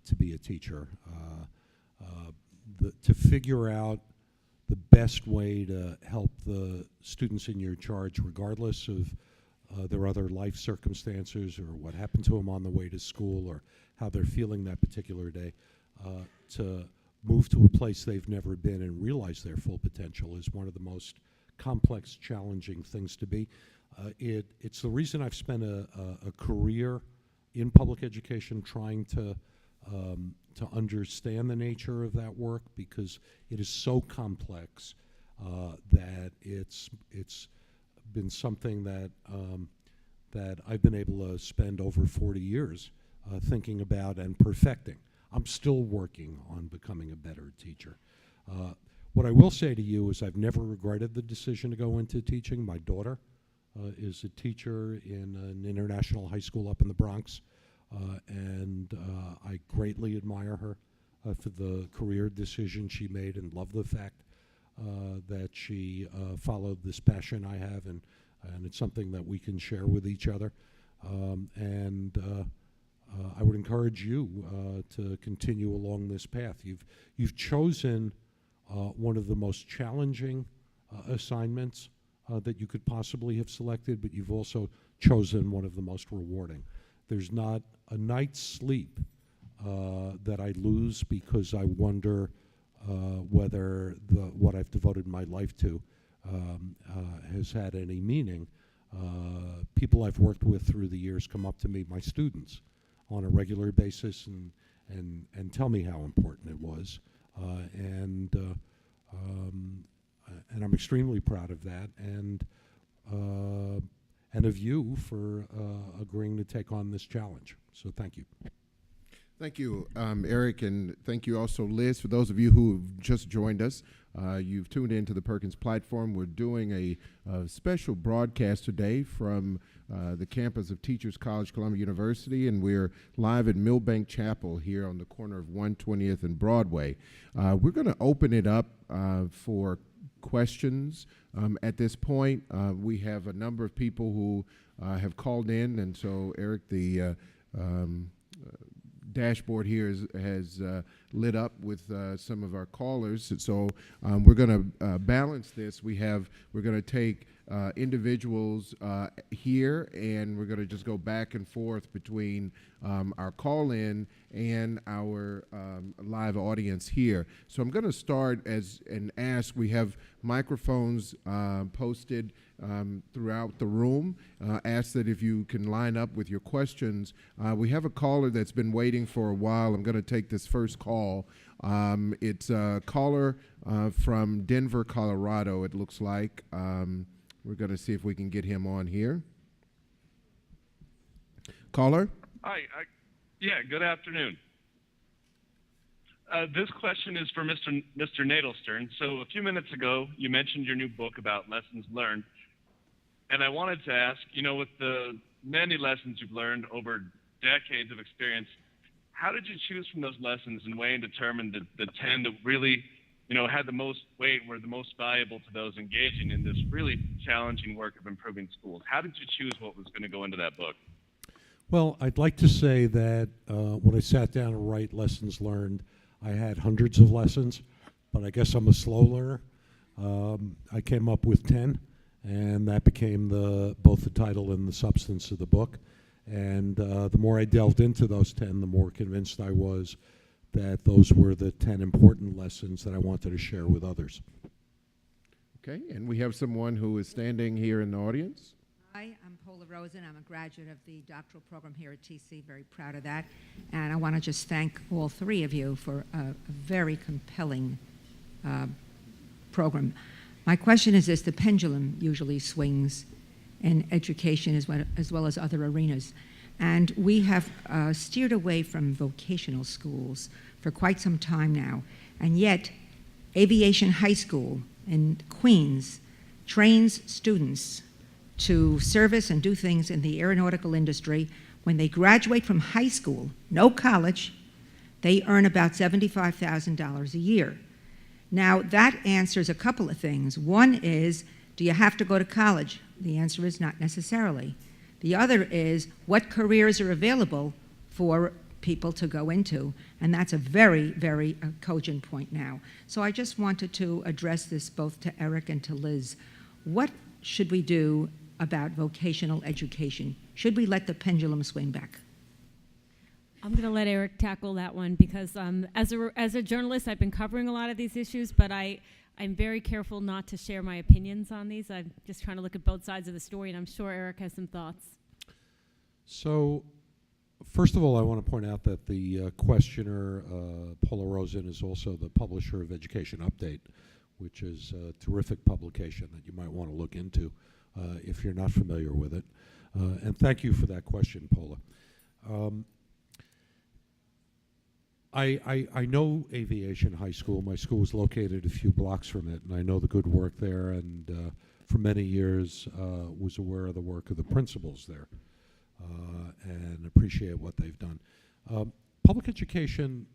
to be a teacher. To figure out the best way to help the students in your charge, regardless of their other life circumstances or what happened to them on the way to school or how they're feeling that particular day, to move to a place they've never been and realize their full potential is one of the most complex, challenging things to be. It's the reason I've spent a career in public education trying to understand the nature of that work, because it is so complex that it's been something that I've been able to spend over 40 years thinking about and perfecting. I'm still working on becoming a better teacher. What I will say to you is I've never regretted the decision to go into teaching. My daughter is a teacher in an international high school up in the Bronx, and I greatly admire her for the career decision she made, and love the fact that she followed this passion I have, and it's something that we can share with each other. I would encourage you to continue along this path. You've chosen one of the most challenging assignments that you could possibly have selected, but you've also chosen one of the most rewarding. There's not a night's sleep that I lose because I wonder whether what I've devoted my life to has had any meaning. People I've worked with through the years come up to me, my students, on a regular basis and tell me how important it was. And I'm extremely proud of that, and of you for agreeing to take on this challenge. So thank you.
Thank you, Eric, and thank you also, Liz. For those of you who have just joined us, you've tuned into the Perkins Platform. We're doing a special broadcast today from the campus of Teachers College, Columbia University, and we're live at Millbank Chapel here on the corner of 120th and Broadway. We're going to open it up for questions. At this point, we have a number of people who have called in, and so Eric, the dashboard here has lit up with some of our callers. So we're going to balance this. We're going to take individuals here, and we're going to just go back and forth between our call-in and our live audience here. So I'm going to start and ask. We have microphones posted throughout the room. Ask that if you can line up with your questions. We have a caller that's been waiting for a while. I'm going to take this first call. It's a caller from Denver, Colorado, it looks like. We're going to see if we can get him on here. Caller?
Hi. Yeah, good afternoon. This question is for Mr. Nadelstern. So a few minutes ago, you mentioned your new book about lessons learned. And I wanted to ask, with the many lessons you've learned over decades of experience, how did you choose from those lessons and weigh and determine the 10 that really, had the most weight and were the most valuable to those engaging in this really challenging work of improving schools? How did you choose what was going to go into that book?
Well, I'd like to say that when I sat down to write lessons learned, I had hundreds of lessons, but I guess I'm a slow learner. I came up with 10, and that became both the title and the substance of the book. And the more I delved into those 10, the more convinced I was that those were the 10 important lessons that I wanted to share with others.
Okay, and we have someone who is standing here in the audience.
Hi, I'm Paula Rosen. I'm a graduate of the doctoral program here at TC, very proud of that. And I want to just thank all three of you for a very compelling program. My question is this: the pendulum usually swings in education as well as other arenas. And we have steered away from vocational schools for quite some time now. And yet, Aviation High School in Queens trains students to service and do things in the aeronautical industry. When they graduate from high school, no college, they earn about $75,000 a year. Now, that answers a couple of things. One is, do you have to go to college? The answer is not necessarily. The other is, what careers are available for people to go into? And that's a very, very cogent point now. So I just wanted to address this both to Eric and to Liz. What should we do about vocational education? Should we let the pendulum swing back?
I'm going to let Eric tackle that one because as a journalist, I've been covering a lot of these issues, but I'm very careful not to share my opinions on these. I'm just trying to look at both sides of the story, and I'm sure Eric has some thoughts.
So, first of all, I want to point out that the questioner, Paula Rosen, is also the publisher of Education Update, which is a terrific publication that you might want to look into if you're not familiar with it. And thank you for that question, Paula. I know Aviation High School. My school was located a few blocks from it, and I know the good work there, and for many years was aware of the work of the principals there, and appreciate what they've done. Public education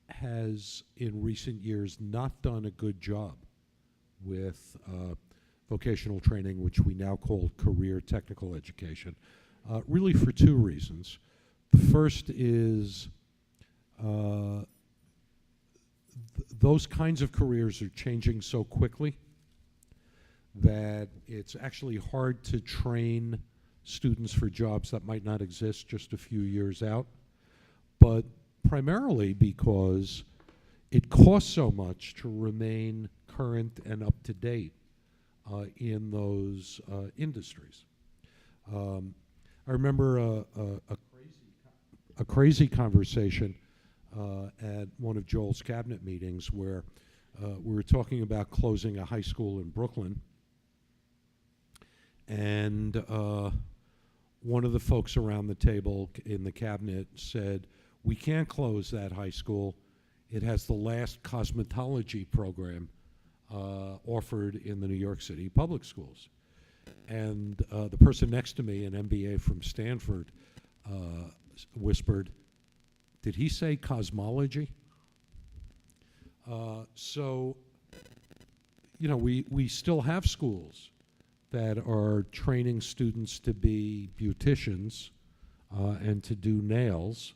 has, in recent years, not done a good job with vocational training, which we now call career technical education, really for two reasons. The first is those kinds of careers are changing so quickly that it's actually hard to train students for jobs that might not exist just a few years out, but primarily because it costs so much to remain current and up to date in those industries. I remember a crazy conversation at one of Joel's cabinet meetings where we were talking about closing a high school in Brooklyn, and one of the folks around the table in the cabinet said, "We can't close that high school. It has the last cosmetology program offered in the New York City public schools." And the person next to me, an MBA from Stanford, whispered, "Did he say cosmology?" So, you know, we still have schools that are training students to be beauticians and to do nails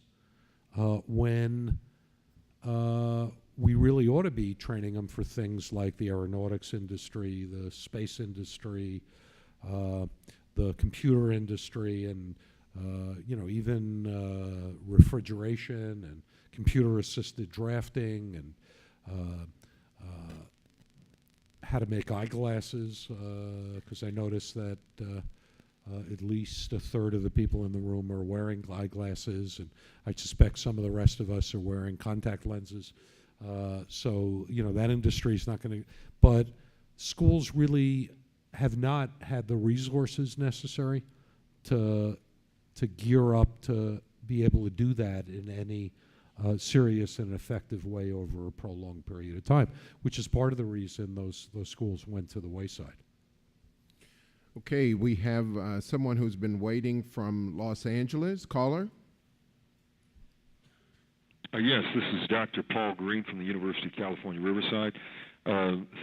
when we really ought to be training them for things like the aeronautics industry, the space industry, the computer industry, and you know, even refrigeration and computer-assisted drafting, and how to make eyeglasses, because I noticed that at least a third of the people in the room are wearing eyeglasses, and I suspect some of the rest of us are wearing contact lenses. So, you know, that industry is not going to, but schools really have not had the resources necessary to gear up to be able to do that in any serious and effective way over a prolonged period of time, which is part of the reason those schools went to the wayside.
Okay, we have someone who's been waiting from Los Angeles. Caller?
Yes, this is Dr. Paul Green from the University of California, Riverside.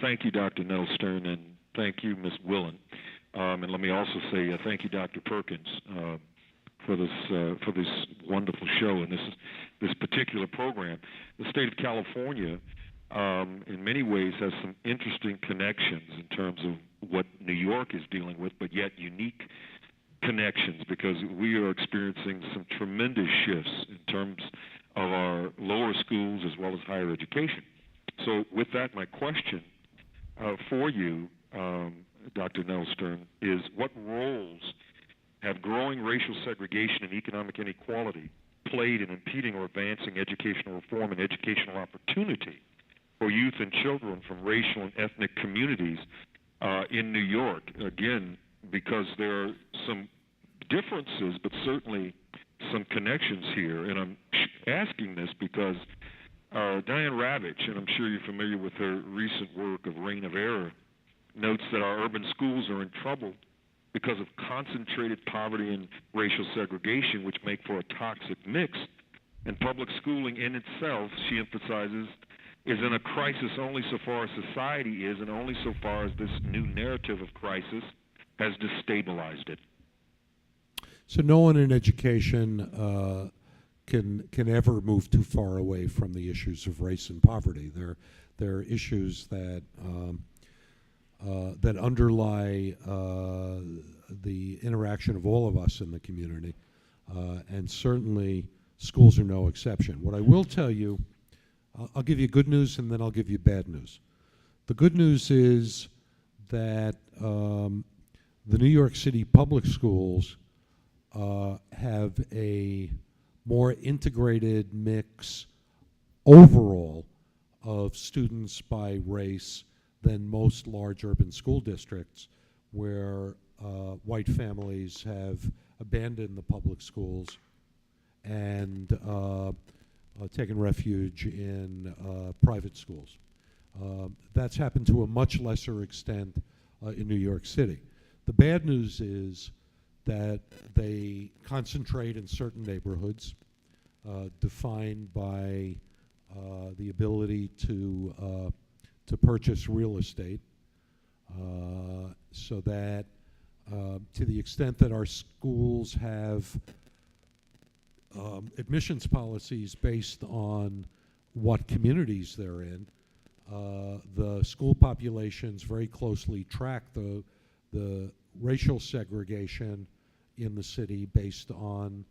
Thank you, Dr. Nadelstern, and thank you, Ms. Willen. And let me also say thank you, Dr. Perkins, for this wonderful show and this particular program. The state of California, in many ways, has some interesting connections in terms of what New York is dealing with, but yet unique connections, because we are experiencing some tremendous shifts in terms of our lower schools as well as higher education. So with that, my question for you, Dr. Nadelstern, is what roles have growing racial segregation and economic inequality played in impeding or advancing educational reform and educational opportunity for youth and children from racial and ethnic communities in New York? Again, because there are some differences, but certainly some connections here. And I'm asking this because Diane Ravitch, and I'm sure you're familiar with her recent work of Reign of Error, notes that our urban schools are in trouble because of concentrated poverty and racial segregation, which make for a toxic mix. And public schooling in itself, she emphasizes, is in a crisis only so far as society is, and only so far as this new narrative of crisis has destabilized it.
So no one in education can ever move too far away from the issues of race and poverty. They're issues that that underlie the interaction of all of us in the community, and certainly schools are no exception. What I will tell you, I'll give you good news and then I'll give you bad news. The good news is that the New York City public schools have a more integrated mix overall of students by race than most large urban school districts, where white families have abandoned the public schools and taken refuge in private schools. That's happened to a much lesser extent in New York City. The bad news is that they concentrate in certain neighborhoods, defined by the ability to purchase real estate, so that to the extent that our schools have admissions policies based on what communities they're in, the school populations very closely track the racial segregation in the city based on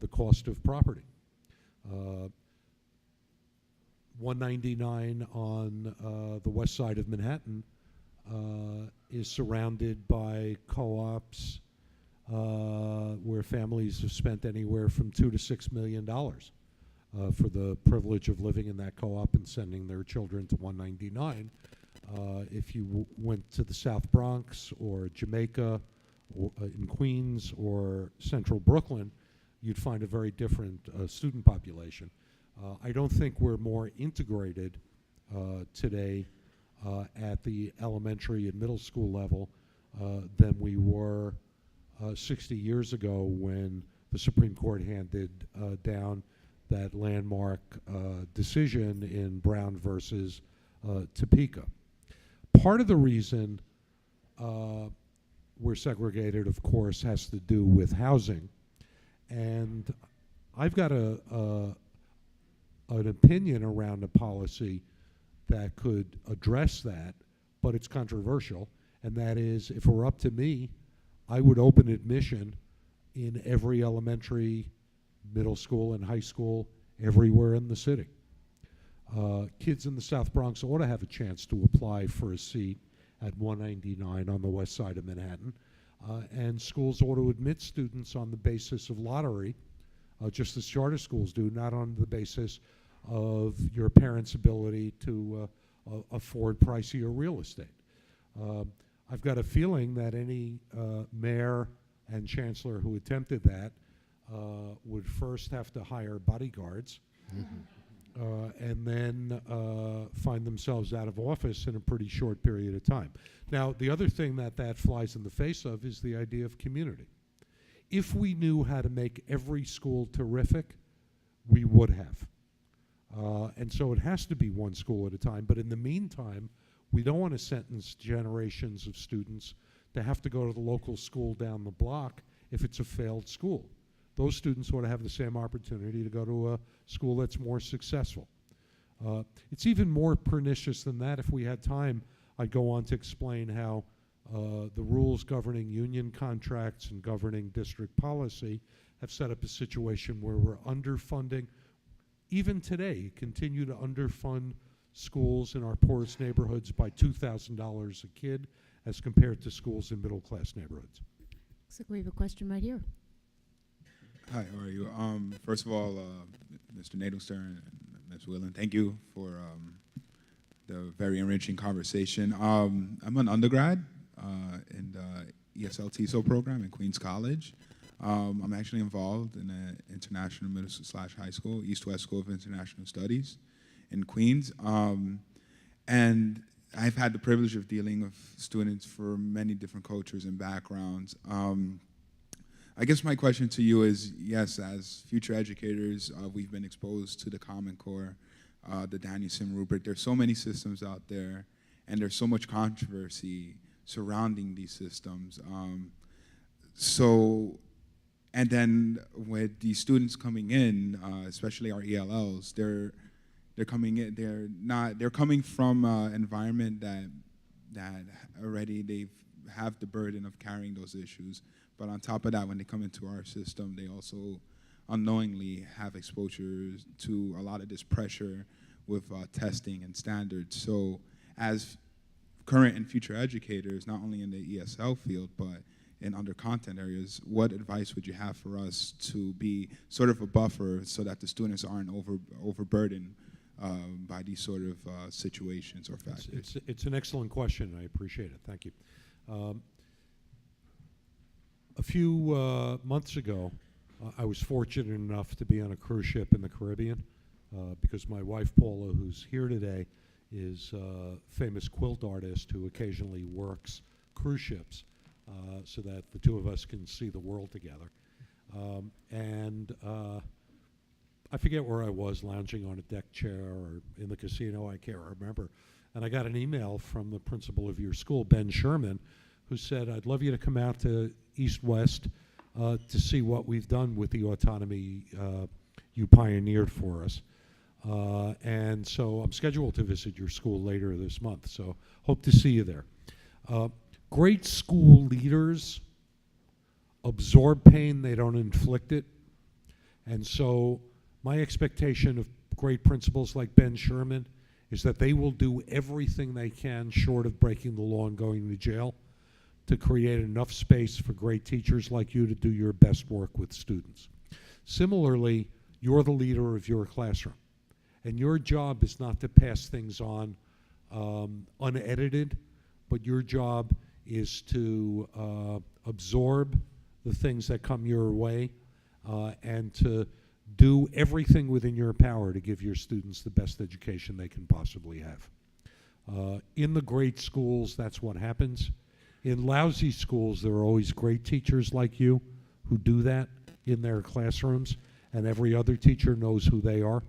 the cost of property. 199 on the west side of Manhattan is surrounded by co-ops where families have spent anywhere from $2 to $6 million for the privilege of living in that co-op and sending their children to 199. If you went to the South Bronx or Jamaica or in Queens or central Brooklyn, you'd find a very different student population. I don't think we're more integrated today at the elementary and middle school level than we were 60 years ago when the Supreme Court handed down that landmark decision in Brown versus Topeka. Part of the reason we're segregated, of course, has to do with housing. And I've got an opinion around a policy that could address that, but it's controversial. And that is, if it were up to me, I would open admission in every elementary, middle school, and high school everywhere in the city. Kids in the South Bronx ought to have a chance to apply for a seat at 199 on the west side of Manhattan. And schools ought to admit students on the basis of lottery, just as charter schools do, not on the basis of your parents' ability to afford pricier real estate. I've got a feeling that any mayor and chancellor who attempted that would first have to hire bodyguards and then find themselves out of office in a pretty short period of time. Now, the other thing that flies in the face of is the idea of community. If we knew how to make every school terrific, we would have. And so it has to be one school at a time. But in the meantime, we don't want to sentence generations of students to have to go to the local school down the block if it's a failed school. Those students ought to have the same opportunity to go to a school that's more successful. It's even more pernicious than that. If we had time, I'd go on to explain how the rules governing union contracts and governing district policy have set up a situation where we're underfunding. Even today, continue to underfund schools in our poorest neighborhoods by $2,000 a kid as compared to schools in middle-class neighborhoods.
Looks like we have a question right here.
Hi, how are you? First of all, Mr. Nadelstern and Ms. Willen, thank you for the very enriching conversation. I'm an undergrad in the ESL TESOL program in Queens College. I'm actually involved in an international middle school / high school, East-West School of International Studies in Queens. And I've had the privilege of dealing with students from many different cultures and backgrounds. I guess my question to you is, yes, as future educators, we've been exposed to the Common Core, the Danielson rubric. There's so many systems out there, and there's so much controversy surrounding these systems. And then with the students coming in, especially our ELLs, they're coming in. They're coming from an environment that already they have the burden of carrying those issues. But on top of that, when they come into our system, they also unknowingly have exposure to a lot of this pressure with testing and standards. So as current and future educators, not only in the ESL field, but in other content areas, what advice would you have for us to be sort of a buffer so that the students aren't overburdened by these sort of situations or factors?
It's an excellent question. I appreciate it. Thank you. A few months ago, I was fortunate enough to be on a cruise ship in the Caribbean because my wife, Paula, who's here today, is a famous quilt artist who occasionally works cruise ships so that the two of us can see the world together. I forget where I was, lounging on a deck chair or in the casino, I can't remember. And I got an email from the principal of your school, Ben Sherman, who said, I'd love you to come out to East West to see what we've done with the autonomy you pioneered for us. And so I'm scheduled to visit your school later this month, so hope to see you there. Great school leaders absorb pain, they don't inflict it. And so my expectation of great principals like Ben Sherman is that they will do everything they can, short of breaking the law and going to jail, to create enough space for great teachers like you to do your best work with students. Similarly, you're the leader of your classroom, and your job is not to pass things on unedited, but your job is to absorb the things that come your way and to do everything within your power to give your students the best education they can possibly have. In the great schools, that's what happens. In lousy schools, there are always great teachers like you who do that in their classrooms, and every other teacher knows who they are.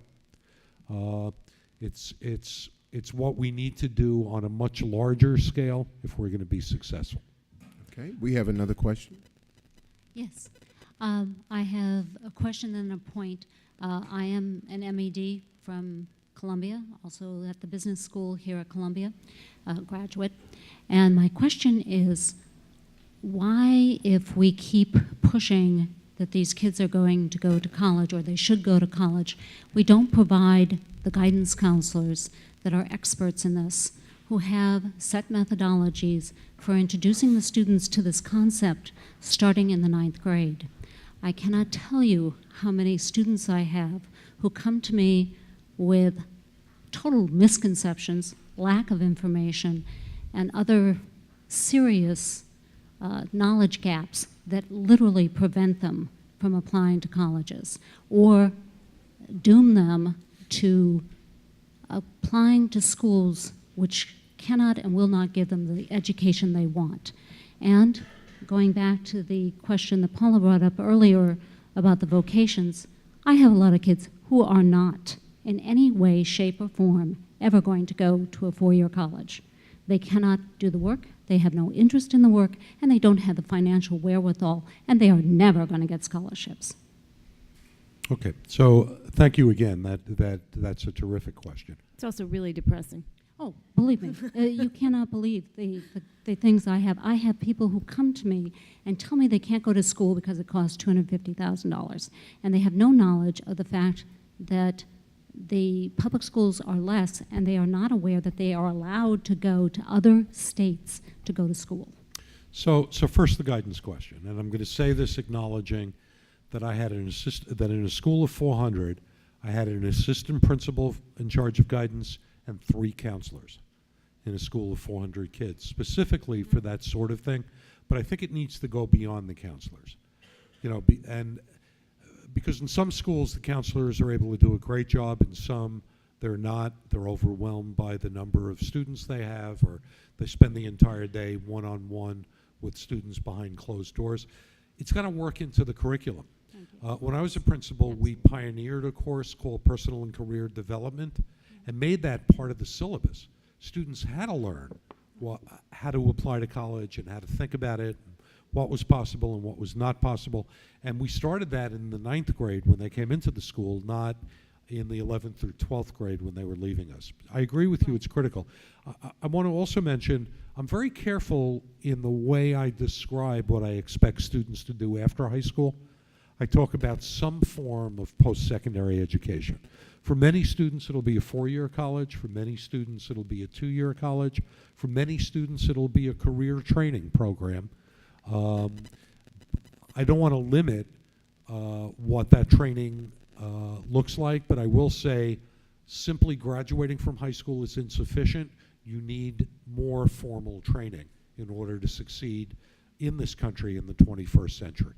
It's what we need to do on a much larger scale if we're going to be successful.
Okay, we have another question.
Yes. I have a question and a point. I am an MED from Columbia, also at the business school here at Columbia, graduate. And my question is, why, if we keep pushing that these kids are going to go to college, or they should go to college, we don't provide the guidance counselors that are experts in this, who have set methodologies for introducing the students to this concept starting in the 9th grade. I cannot tell you how many students I have who come to me with total misconceptions, lack of information, and other serious knowledge gaps that literally prevent them from applying to colleges or doom them to applying to schools which cannot and will not give them the education they want. And going back to the question that Paula brought up earlier about the vocations, I have a lot of kids who are not in any way, shape, or form ever going to go to a 4-year college. They cannot do the work, they have no interest in the work, and they don't have the financial wherewithal, and they are never going to get scholarships.
Okay, so thank you again. That's a terrific question.
It's also really depressing.
Oh, believe me, you cannot believe the things I have. I have people who come to me and tell me they can't go to school because it costs $250,000, and they have no knowledge of the fact that the public schools are less, and they are not aware that they are allowed to go to other states to go to school.
So first the guidance question, and I'm going to say this acknowledging that I had that in a school of 400, I had an assistant principal in charge of guidance and 3 counselors in a school of 400 kids, specifically for that sort of thing. But I think it needs to go beyond the counselors, because in some schools the counselors are able to do a great job, in some they're not. They're overwhelmed by the number of students they have, or they spend the entire day one-on-one with students behind closed doors. It's got to work into the curriculum. When I was a principal, we pioneered a course called Personal and Career Development and made that part of the syllabus. Students had to learn how to apply to college and how to think about it, and what was possible and what was not possible. And we started that in the 9th grade when they came into the school, not in the 11th or 12th grade when they were leaving us. I agree with you, it's critical. I want to also mention, I'm very careful in the way I describe what I expect students to do after high school. I talk about some form of post-secondary education. For many students, it'll be a 4-year college. For many students, it'll be a 2-year college. For many students, it'll be a career training program. I don't want to limit what that training looks like, but I will say simply graduating from high school is insufficient. You need more formal training in order to succeed in this country in the 21st century.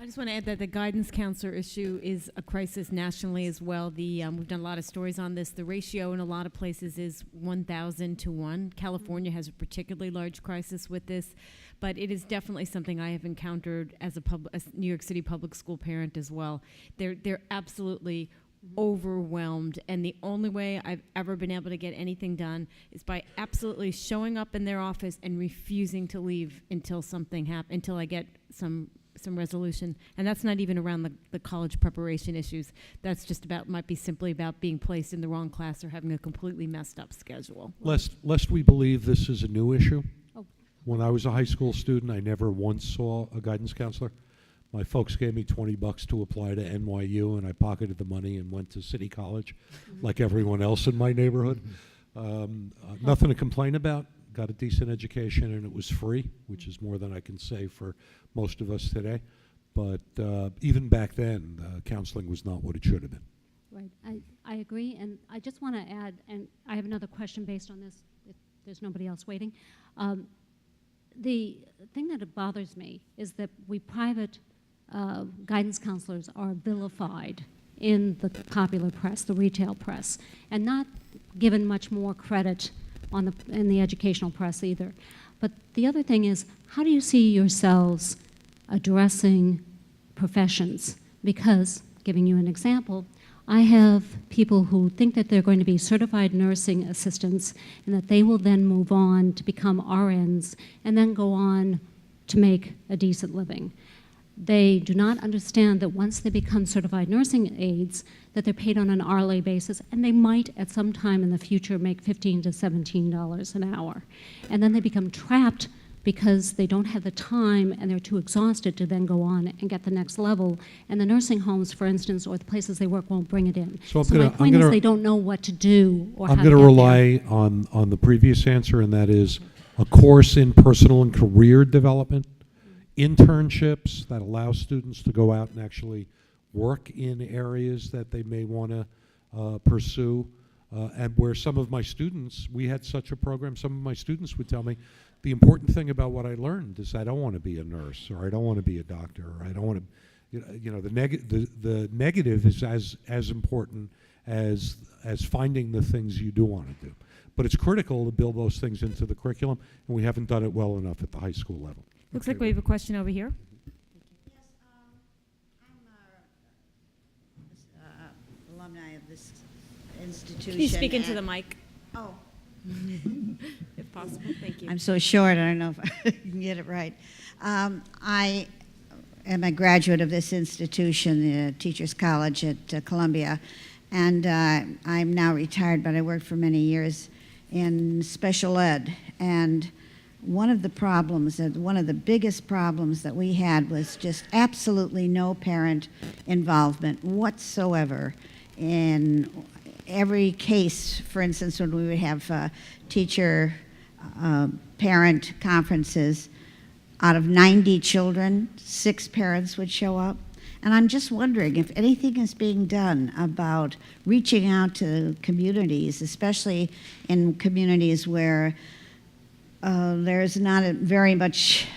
I just want to add that the guidance counselor issue is a crisis nationally as well. We've done a lot of stories on this. The ratio in a lot of places is 1,000 to 1. California has a particularly large crisis with this, but it is definitely something I have encountered as a New York City public school parent as well. They're absolutely overwhelmed, and the only way I've ever been able to get anything done is by absolutely showing up in their office and refusing to leave until something happens, until I get some resolution. And that's not even around the college preparation issues. That's just might be simply about being placed in the wrong class or having a completely messed up schedule.
Lest we believe this is a new issue.
Oh.
When I was a high school student, I never once saw a guidance counselor. My folks gave me $20 to apply to NYU, and I pocketed the money and went to City College, like everyone else in my neighborhood. Nothing to complain about. Got a decent education, and it was free, which is more than I can say for most of us today. But even back then, counseling was not what it should have been.
Right, I agree, and I just want to add, and I have another question based on this, if there's nobody else waiting. The thing that bothers me is that we private guidance counselors are vilified in the popular press, the retail press, and not given much more credit in the educational press either. But the other thing is, how do you see yourselves addressing professions? Because, giving you an example, I have people who think that they're going to be certified nursing assistants and that they will then move on to become RNs and then go on to make a decent living. They do not understand that once they become certified nursing aides, that they're paid on an hourly basis, and they might at some time in the future make $15 to $17 an hour. And then they become trapped because they don't have the time and they're too exhausted to then go on and get the next level. And the nursing homes, for instance, or the places they work won't bring it in.
So
my point is they don't know what to do or how
I'm
to
going to
get
rely on the previous answer, and that is a course in personal and career development, internships that allow students to go out and actually work in areas that they may want to pursue. And where some of my students, we had such a program, some of my students would tell me, the important thing about what I learned is I don't want to be a nurse, or I don't want to be a doctor, or I don't want to, the negative is as important as finding the things you do want to do. But it's critical to build those things into the curriculum, and we haven't done it well enough at the high school level.
Looks like we have a question over here.
Yes, I'm alumni of this institution.
Can you speak into the mic,
Oh,
if possible? Thank you.
I'm so short, I don't know if I can get it right. I am a graduate of this institution, the Teachers College at Columbia, and I'm now retired, but I worked for many years in special ed. And one of the biggest problems that we had was just absolutely no parent involvement whatsoever in every case. For instance, when we would have teacher parent conferences, out of 90 children, 6 parents would show up. And I'm just wondering if anything is being done about reaching out to communities, especially in communities where there's not very much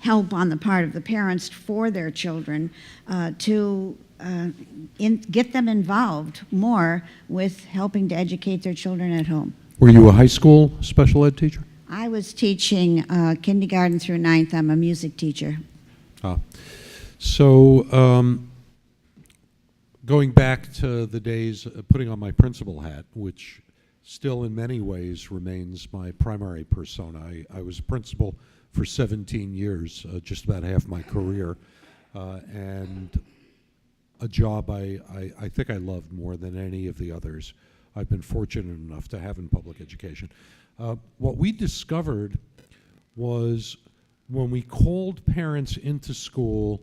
help on the part of the parents for their children to get them involved more with helping to educate their children at home.
Were you a high school special ed teacher?
I was teaching kindergarten through 9th. I'm a music teacher.
So going back to the days putting on my principal hat, which still in many ways remains my primary persona. I was a principal for 17 years, just about half my career, and a job I think I loved more than any of the others I've been fortunate enough to have in public education. What we discovered was when we called parents into school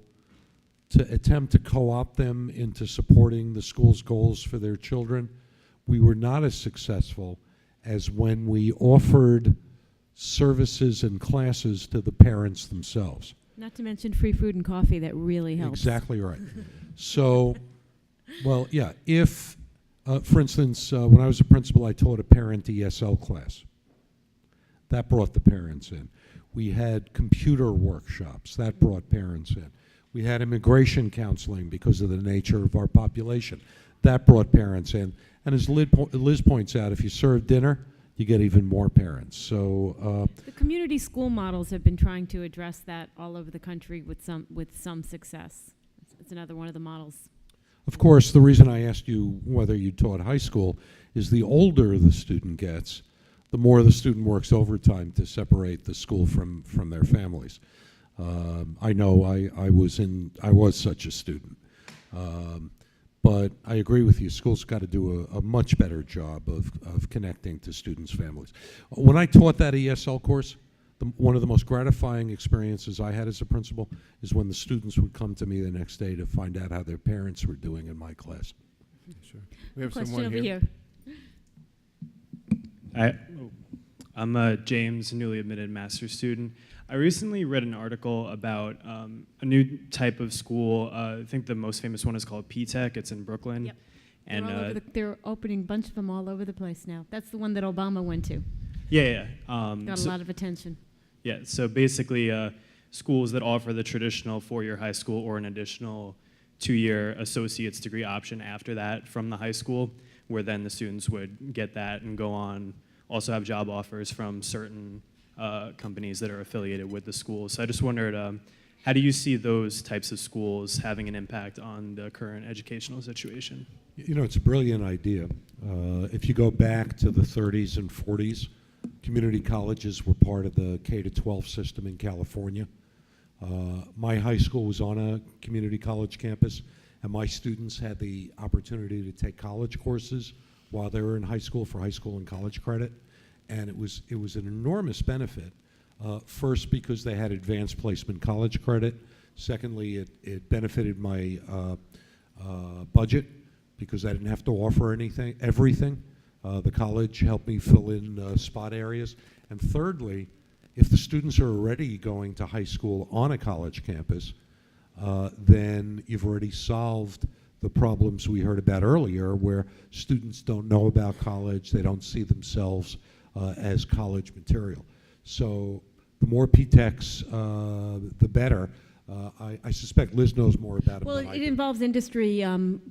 to attempt to co-opt them into supporting the school's goals for their children, we were not as successful as when we offered services and classes to the parents themselves.
Not to mention free food and coffee, that really helps.
Exactly right. So, well, yeah, if, for instance, when I was a principal, I taught a parent ESL class. That brought the parents in. We had computer workshops. That brought parents in. We had immigration counseling because of the nature of our population. That brought parents in. And as Liz points out, if you serve dinner, you get even more parents. So
the community school models have been trying to address that all over the country with some success. It's another one of the models.
of course, the reason I asked you whether you taught high school is the older the student gets, the more the student works overtime to separate the school from their families. I know I was such a student. But I agree with you, schools got to do a much better job of connecting to students' families. When I taught that ESL course, one of the most gratifying experiences I had as a principal is when the students would come to me the next day to find out how their parents were doing in my class.
Sure. We have
Question
someone
over
here.
I'm James, newly admitted master's student. I recently read an article about a new type of school. I think the most famous one is called P-Tech. It's in Brooklyn.
Yep.
And
they're opening a bunch of them all over the place now. That's the one that Obama went to.
yeah.
Got a lot of attention.
Yeah, so basically schools that offer the traditional four-year high school or an additional two-year associate's degree option after that from the high school, where then the students would get that and go on, also have job offers from certain companies that are affiliated with the school. So I just wondered, how do you see those types of schools having an impact on the current educational situation?
You know, it's a brilliant idea. If you go back to the 30s and 40s, community colleges were part of the K-12 system in California. My high school was on a community college campus, and my students had the opportunity to take college courses while they were in high school for high school and college credit. And it was an enormous benefit. First, because they had advanced placement college credit. Secondly, it benefited my budget because I didn't have to offer everything. The college helped me fill in spot areas. And thirdly, if the students are already going to high school on a college campus, then you've already solved the problems we heard about earlier, where students don't know about college, they don't see themselves as college material. So the more P-Techs, the better. I suspect Liz knows more about it.
Well,
than I
it
do.
involves industry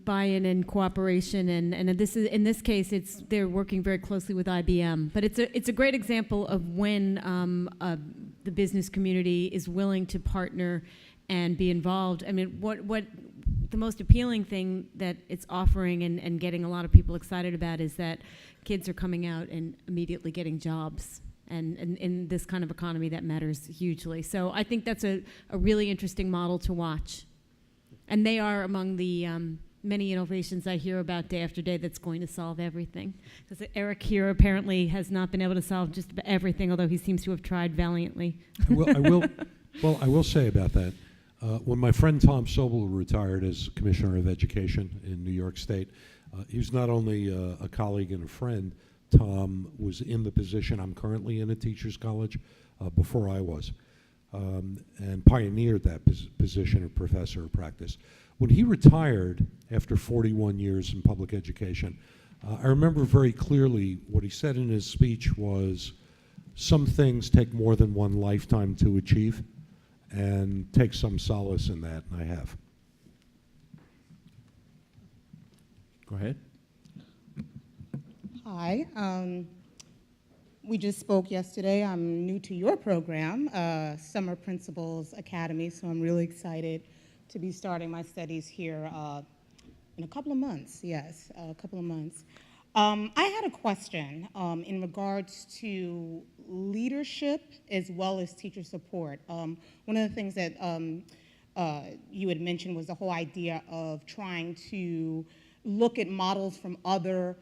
buy-in and cooperation, and in this case, they're working very closely with IBM. But it's a great example of when the business community is willing to partner and be involved. I mean, what the most appealing thing that it's offering and getting a lot of people excited about is that kids are coming out and immediately getting jobs. And in this kind of economy, that matters hugely. So I think that's a really interesting model to watch. And they are among the many innovations I hear about day after day that's going to solve everything. Because Eric here apparently has not been able to solve just about everything, although he seems to have tried valiantly.
I will say about that. When my friend Tom Sobel retired as Commissioner of Education in New York State, he was not only a colleague and a friend. Tom was in the position I'm currently in at Teachers College before I was, and pioneered that position of professor of practice. When he retired after 41 years in public education, I remember very clearly what he said in his speech was, some things take more than one lifetime to achieve, and take some solace in that, and I have.
Go ahead.
Hi. We just spoke yesterday. I'm new to your program, Summer Principals Academy, so I'm really excited to be starting my studies here in a couple of months. Yes, a couple of months. I had a question in regards to leadership as well as teacher support. One of the things that you had mentioned was the whole idea of trying to look at models from other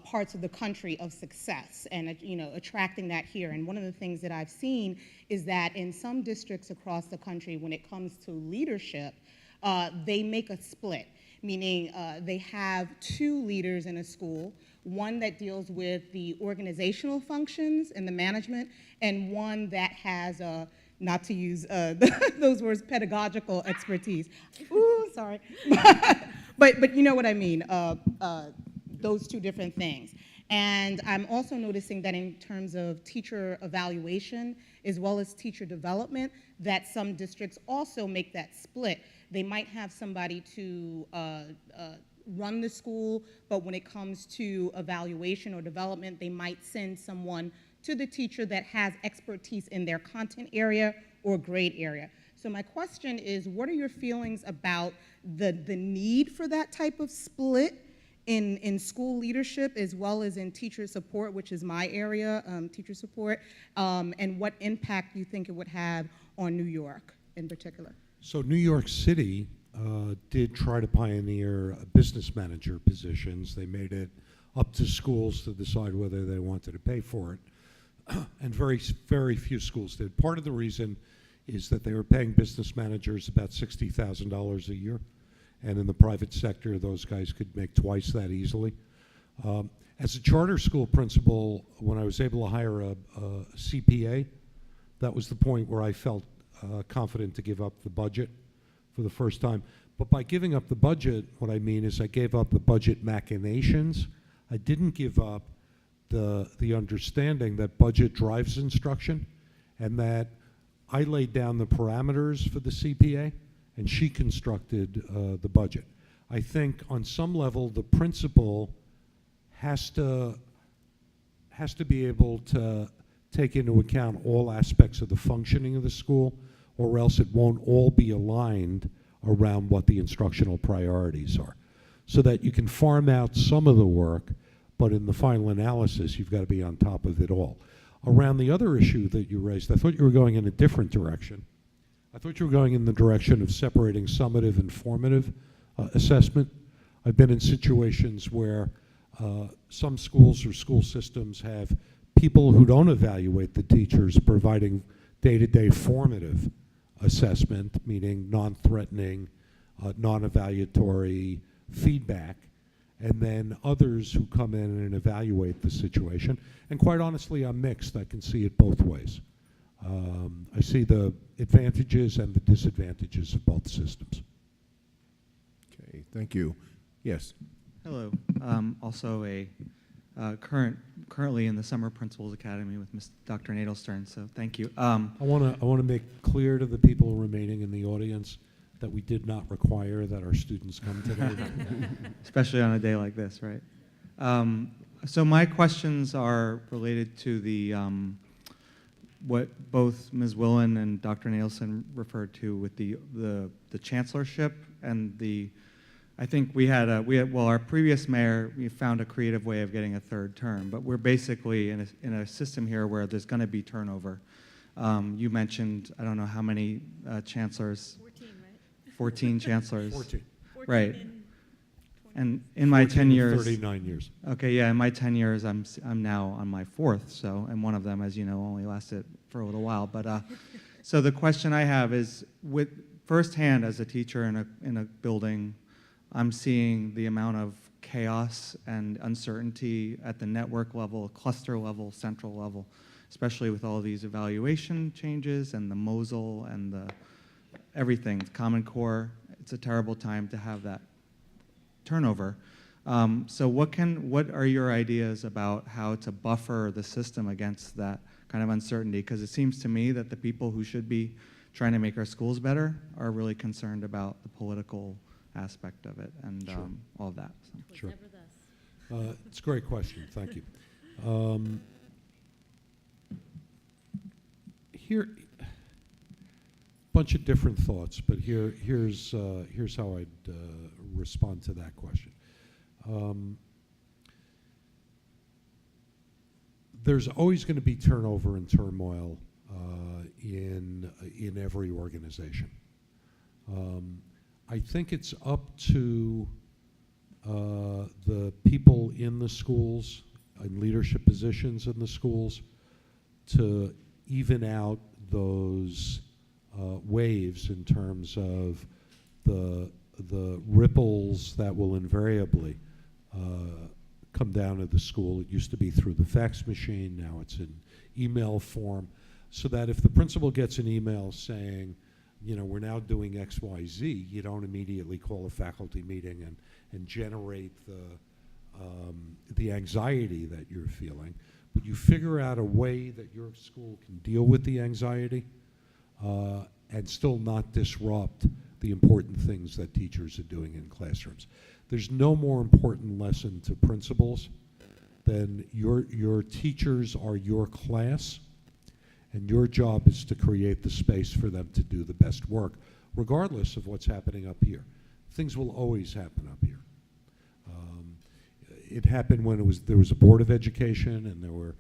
parts of the country of success and attracting that here. And one of the things that I've seen is that in some districts across the country, when it comes to leadership, they make a split, meaning they have two leaders in a school, one that deals with the organizational functions and the management, and one that has not to use those words, pedagogical expertise. Ooh, sorry. But you know what I mean. Those two different things. And I'm also noticing that in terms of teacher evaluation as well as teacher development, that some districts also make that split. They might have somebody to run the school, but when it comes to evaluation or development, they might send someone to the teacher that has expertise in their content area or grade area. So my question is, what are your feelings about the need for that type of split in school leadership as well as in teacher support, which is my area, teacher support, and what impact you think it would have on New York in particular?
So New York City did try to pioneer business manager positions. They made it up to schools to decide whether they wanted to pay for it. And very few schools did. Part of the reason is that they were paying business managers about $60,000 a year. And in the private sector, those guys could make twice that easily. As a charter school principal, when I was able to hire a CPA, that was the point where I felt confident to give up the budget for the first time. But by giving up the budget, what I mean is I gave up the budget machinations. I didn't give up the understanding that budget drives instruction, and that I laid down the parameters for the CPA, and she constructed the budget. I think on some level the principal has to be able to take into account all aspects of the functioning of the school, or else it won't all be aligned around what the instructional priorities are. So that you can farm out some of the work, but in the final analysis you've got to be on top of it all. Around the other issue that you raised, I thought you were going in a different direction. I thought you were going in the direction of separating summative and formative assessment. I've been in situations where some schools or school systems have people who don't evaluate the teachers providing day-to-day formative assessment, meaning non-threatening, non-evaluatory feedback, and then others who come in and evaluate the situation. And quite honestly, I'm mixed. I can see it both ways. I see the advantages and the disadvantages of both systems.
Okay, thank you. Yes.
Hello. Also a currently in the Summer Principals Academy with Dr. Nadelstern, so thank you.
I want to make clear to the people remaining in the audience that we did not require that our students come today.
Especially on a day like this, right? So my questions are related to the what both Ms. Willen and Dr. Nadelstern referred to with the chancellorship and the. I think we had well, our previous mayor, we found a creative way of getting a third term, but we're basically in a system here where there's going to be turnover. You mentioned, I don't know how many chancellors. 14, right? 14 chancellors. 14. Right. And in my 10 years.
39 years.
Okay, yeah, in my 10 years, I'm now on my fourth, so, and one of them, as you know, only lasted for a little while. But so the question I have is, with firsthand as a teacher in a building, I'm seeing the amount of chaos and uncertainty at the network level, cluster level, central level, especially with all these evaluation changes and the Mosel and the everything, Common Core. It's a terrible time to have that turnover. So what are your ideas about how to buffer the system against that kind of uncertainty? Because it seems to me that the people who should be trying to make our schools better are really concerned about the political aspect of it and
Sure.
All of that. So.
Sure. It's a great question. Thank you. Here, bunch of different thoughts, but here's how I'd respond to that question. There's always going to be turnover and turmoil in every organization. I think it's up to the people in the schools and leadership positions in the schools to even out those waves in terms of the ripples that will invariably come down to the school. It used to be through the fax machine, now it's in email form, so that if the principal gets an email saying, you know, we're now doing X, Y, Z, you don't immediately call a faculty meeting and generate the anxiety that you're feeling, but you figure out a way that your school can deal with the anxiety and still not disrupt the important things that teachers are doing in classrooms. There's no more important lesson to principals than your teachers are your class, and your job is to create the space for them to do the best work, regardless of what's happening up here. Things will always happen up here. It happened when there was a Board of Education, and there were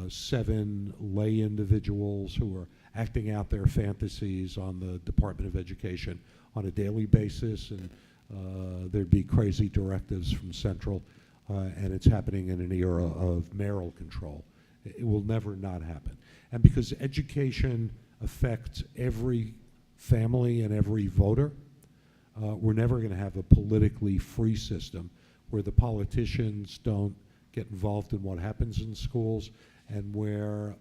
7 lay individuals who were acting out their fantasies on the Department of Education on a daily basis, and there'd be crazy directives from Central, and it's happening in an era of mayoral control. It will never not happen. And because education affects every family and every voter, we're never going to have a politically free system where the politicians don't get involved in what happens in schools, and where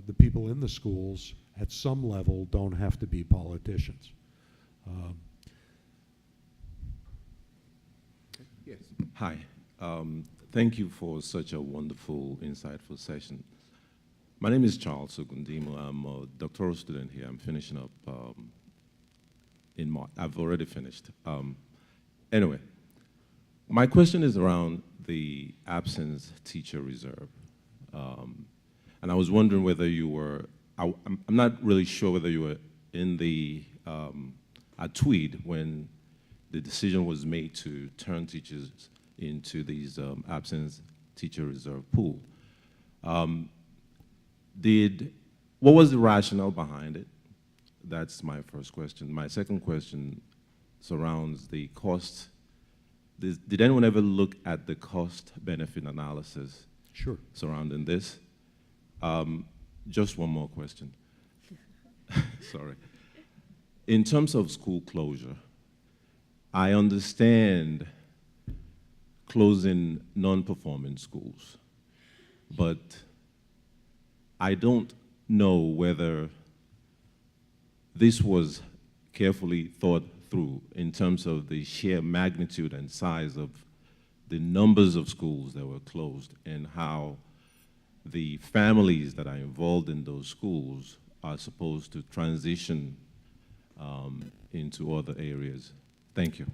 the people in the schools at some level don't have to be politicians.
Yes.
Hi. Thank you for such a wonderful, insightful session. My name is Charles Ogundimu. I'm a doctoral student here. I'm finishing up in March. I've already finished. Anyway, my question is around the absence teacher reserve. And I was wondering whether you were, I'm not really sure whether you were in the, at Tweed when the decision was made to turn teachers into these absence teacher reserve pool. What was the rationale behind it? That's my first question. My second question surrounds the cost. Did anyone ever look at the cost-benefit analysis
Sure.
surrounding this? Just one more question. Sorry. In terms of school closure, I understand closing non-performing schools, but I don't know whether this was carefully thought through in terms of the sheer magnitude and size of the numbers of schools that were closed and how the families that are involved in those schools are supposed to transition into other areas. Thank you.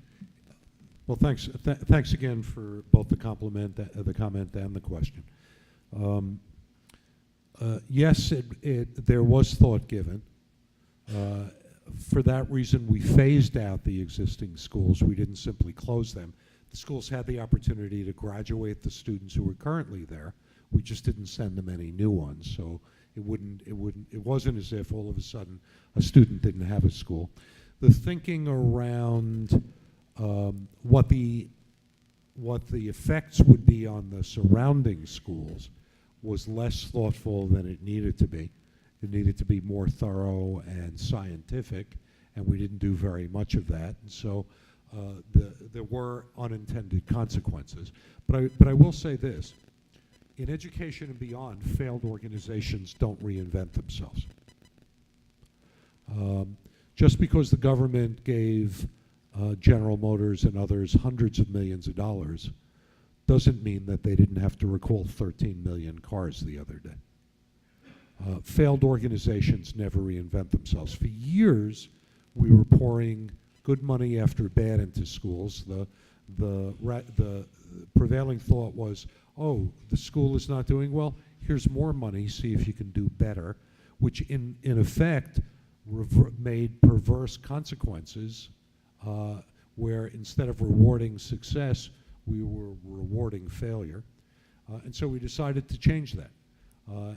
Well, thanks. Thanks again for both the comment and the question. Yes, there was thought given. For that reason, we phased out the existing schools. We didn't simply close them. The schools had the opportunity to graduate the students who were currently there. We just didn't send them any new ones. So it wasn't as if all of a sudden a student didn't have a school. The thinking around what the effects would be on the surrounding schools was less thoughtful than it needed to be. It needed to be more thorough and scientific, and we didn't do very much of that. And so there were unintended consequences. But I will say this. In education and beyond, failed organizations don't reinvent themselves. Just because the government gave General Motors and others hundreds of millions of dollars doesn't mean that they didn't have to recall 13 million cars the other day. Failed organizations never reinvent themselves. For years, we were pouring good money after bad into schools. The prevailing thought was, oh, the school is not doing well, here's more money, see if you can do better, which in effect made perverse consequences where instead of rewarding success, we were rewarding failure. And so we decided to change that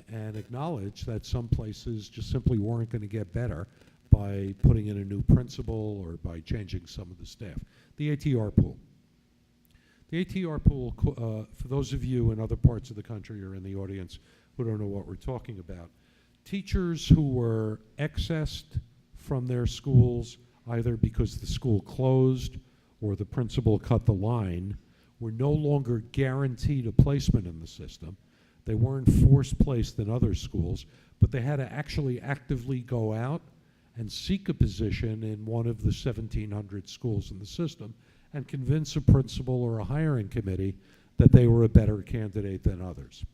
and acknowledge that some places just simply weren't going to get better by putting in a new principal or by changing some of the staff. The ATR pool. The ATR pool, for those of you in other parts of the country or in the audience who don't know what we're talking about, teachers who were excessed from their schools, either because the school closed or the principal cut the line, were no longer guaranteed a placement in the system. They weren't forced placed in other schools, but they had to actually actively go out and seek a position in one of the 1,700 schools in the system, and convince a principal or a hiring committee that they were a better candidate than others.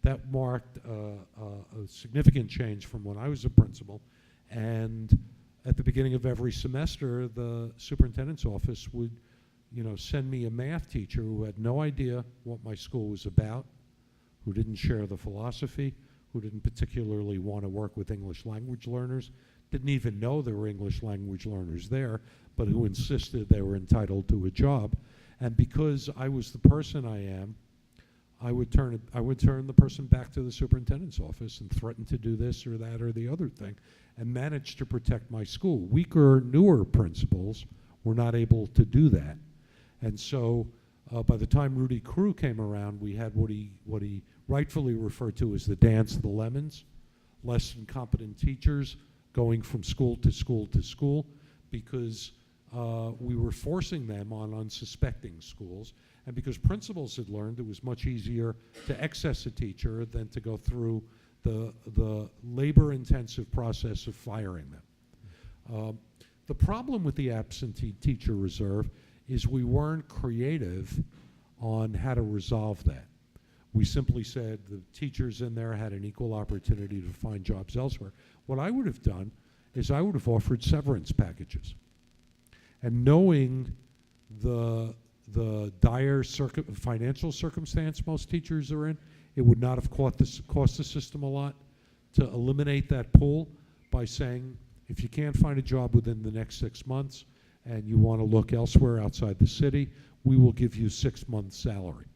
That marked a significant change from when I was a principal, and at the beginning of every semester, the superintendent's office would, send me a math teacher who had no idea what my school was about, who didn't share the philosophy, who didn't particularly want to work with English language learners, didn't even know there were English language learners there, but who insisted they were entitled to a job. And because I was the person I am, I would turn the person back to the superintendent's office and threaten to do this or that or the other thing, and manage to protect my school. Weaker, newer principals were not able to do that. And so by the time Rudy Crew came around, we had what he rightfully referred to as the dance of the lemons, less than competent teachers going from school to school to school, because we were forcing them on unsuspecting schools, and because principals had learned it was much easier to excess a teacher than to go through the labor-intensive process of firing them. The problem with the absentee teacher reserve is we weren't creative on how to resolve that. We simply said the teachers in there had an equal opportunity to find jobs elsewhere. What I would have done is I would have offered severance packages. And knowing the dire financial circumstance most teachers are in, it would not have cost the system a lot to eliminate that pool by saying, if you can't find a job within the next 6 months and you want to look elsewhere outside the city, we will give you 6 months' salary.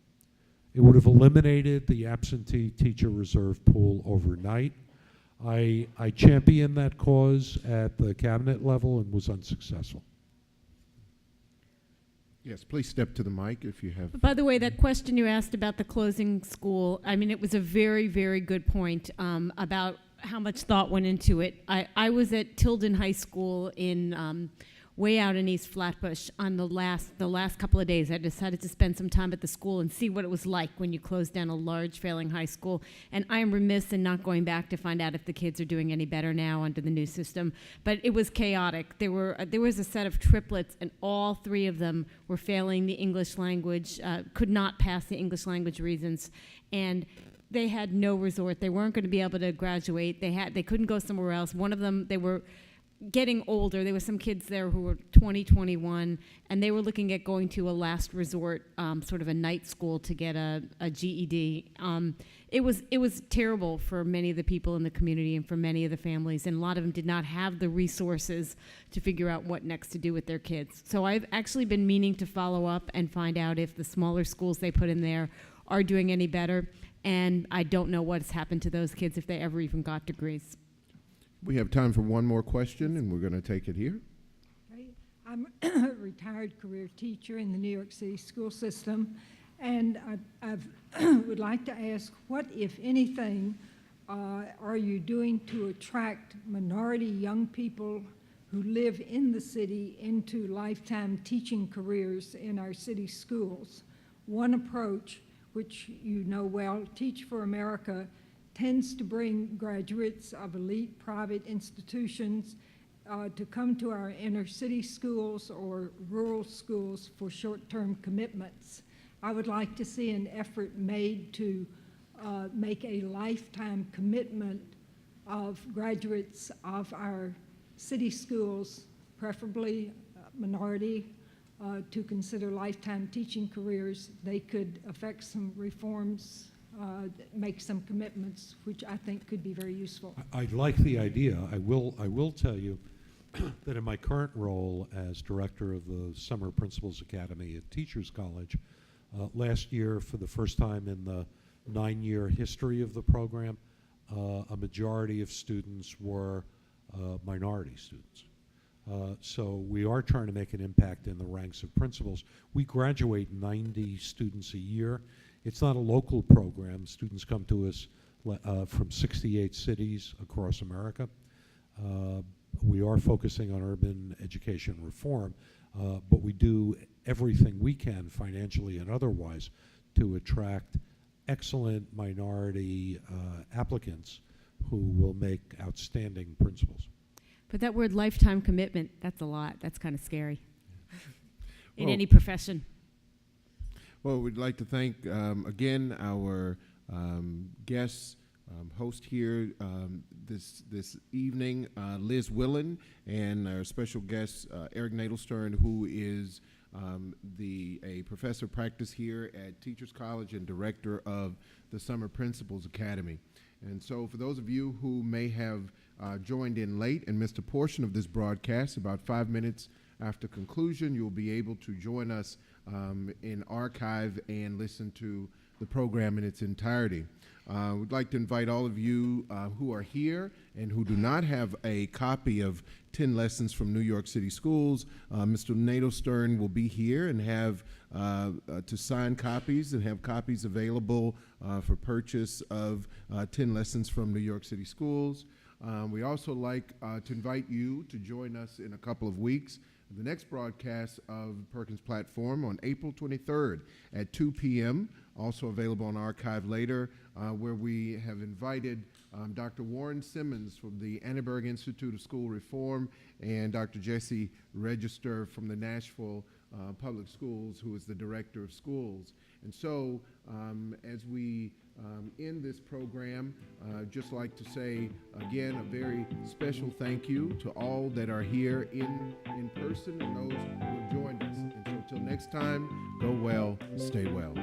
It would have eliminated the absentee teacher reserve pool overnight. I championed that cause at the cabinet level and was unsuccessful.
Yes, please step to the mic if you have.
By the way, that question you asked about the closing school, I mean, it was a very, very good point about how much thought went into it. I was at Tilden High School in way out in East Flatbush on the last couple of days. I decided to spend some time at the school and see what it was like when you close down a large failing high school. And I am remiss in not going back to find out if the kids are doing any better now under the new system. But it was chaotic. There was a set of triplets, and all three of them were failing the English language, could not pass the English language reasons, and they had no resort. They weren't going to be able to graduate. They couldn't go somewhere else. One of them, they were getting older. There were some kids there who were 20, 21, and they were looking at going to a last resort, sort of a night school to get a GED. It was terrible for many of the people in the community and for many of the families, and a lot of them did not have the resources to figure out what next to do with their kids. So I've actually been meaning to follow up and find out if the smaller schools they put in there are doing any better, and I don't know what's happened to those kids if they ever even got degrees.
We have time for one more question, and we're going to take it here.
Okay. I'm a retired career teacher in the New York City school system, and I would like to ask, what, if anything, are you doing to attract minority young people who live in the city into lifetime teaching careers in our city schools? One approach, which you know well, Teach for America, tends to bring graduates of elite private institutions to come to our inner city schools or rural schools for short-term commitments. I would like to see an effort made to make a lifetime commitment of graduates of our city schools, preferably minority, to consider lifetime teaching careers. They could affect some reforms, make some commitments, which I think could be very useful.
I like the idea. I will tell you that in my current role as director of the Summer Principals Academy at Teachers College, last year, for the first time in the 9-year history of the program, a majority of students were minority students. So we are trying to make an impact in the ranks of principals. We graduate 90 students a year. It's not a local program. Students come to us from 68 cities across America. We are focusing on urban education reform, but we do everything we can, financially and otherwise, to attract excellent minority applicants who will make outstanding principals.
But that word lifetime commitment, that's a lot. That's kind of scary. in
Well-
any profession.
Well, we'd like to thank again our guests, host here this evening, Liz Willen, and our special guest Eric Nadelstern, who is a professor of practice here at Teachers College and director of the Summer Principals Academy. And so, for those of you who may have joined in late and missed a portion of this broadcast, about 5 minutes after conclusion, you'll be able to join us in archive and listen to the program in its entirety. We'd like to invite all of you who are here and who do not have a copy of 10 Lessons from New York City Schools. Mr. Nadelstern will be here and have to sign copies and have copies available for purchase of 10 Lessons from New York City Schools. We also like to invite you to join us in a couple of weeks. The next broadcast of Perkins Platform on April 23rd at 2 p.m., also available on archive later, where we have invited Dr. Warren Simmons from the Annenberg Institute of School Reform and Dr. Jesse Register from the Nashville Public Schools, who is the Director of Schools. And so, as we end this program, I'd just like to say, again, a very special thank you to all that are here in person and those who have joined us. And so, until next time, go well, stay well.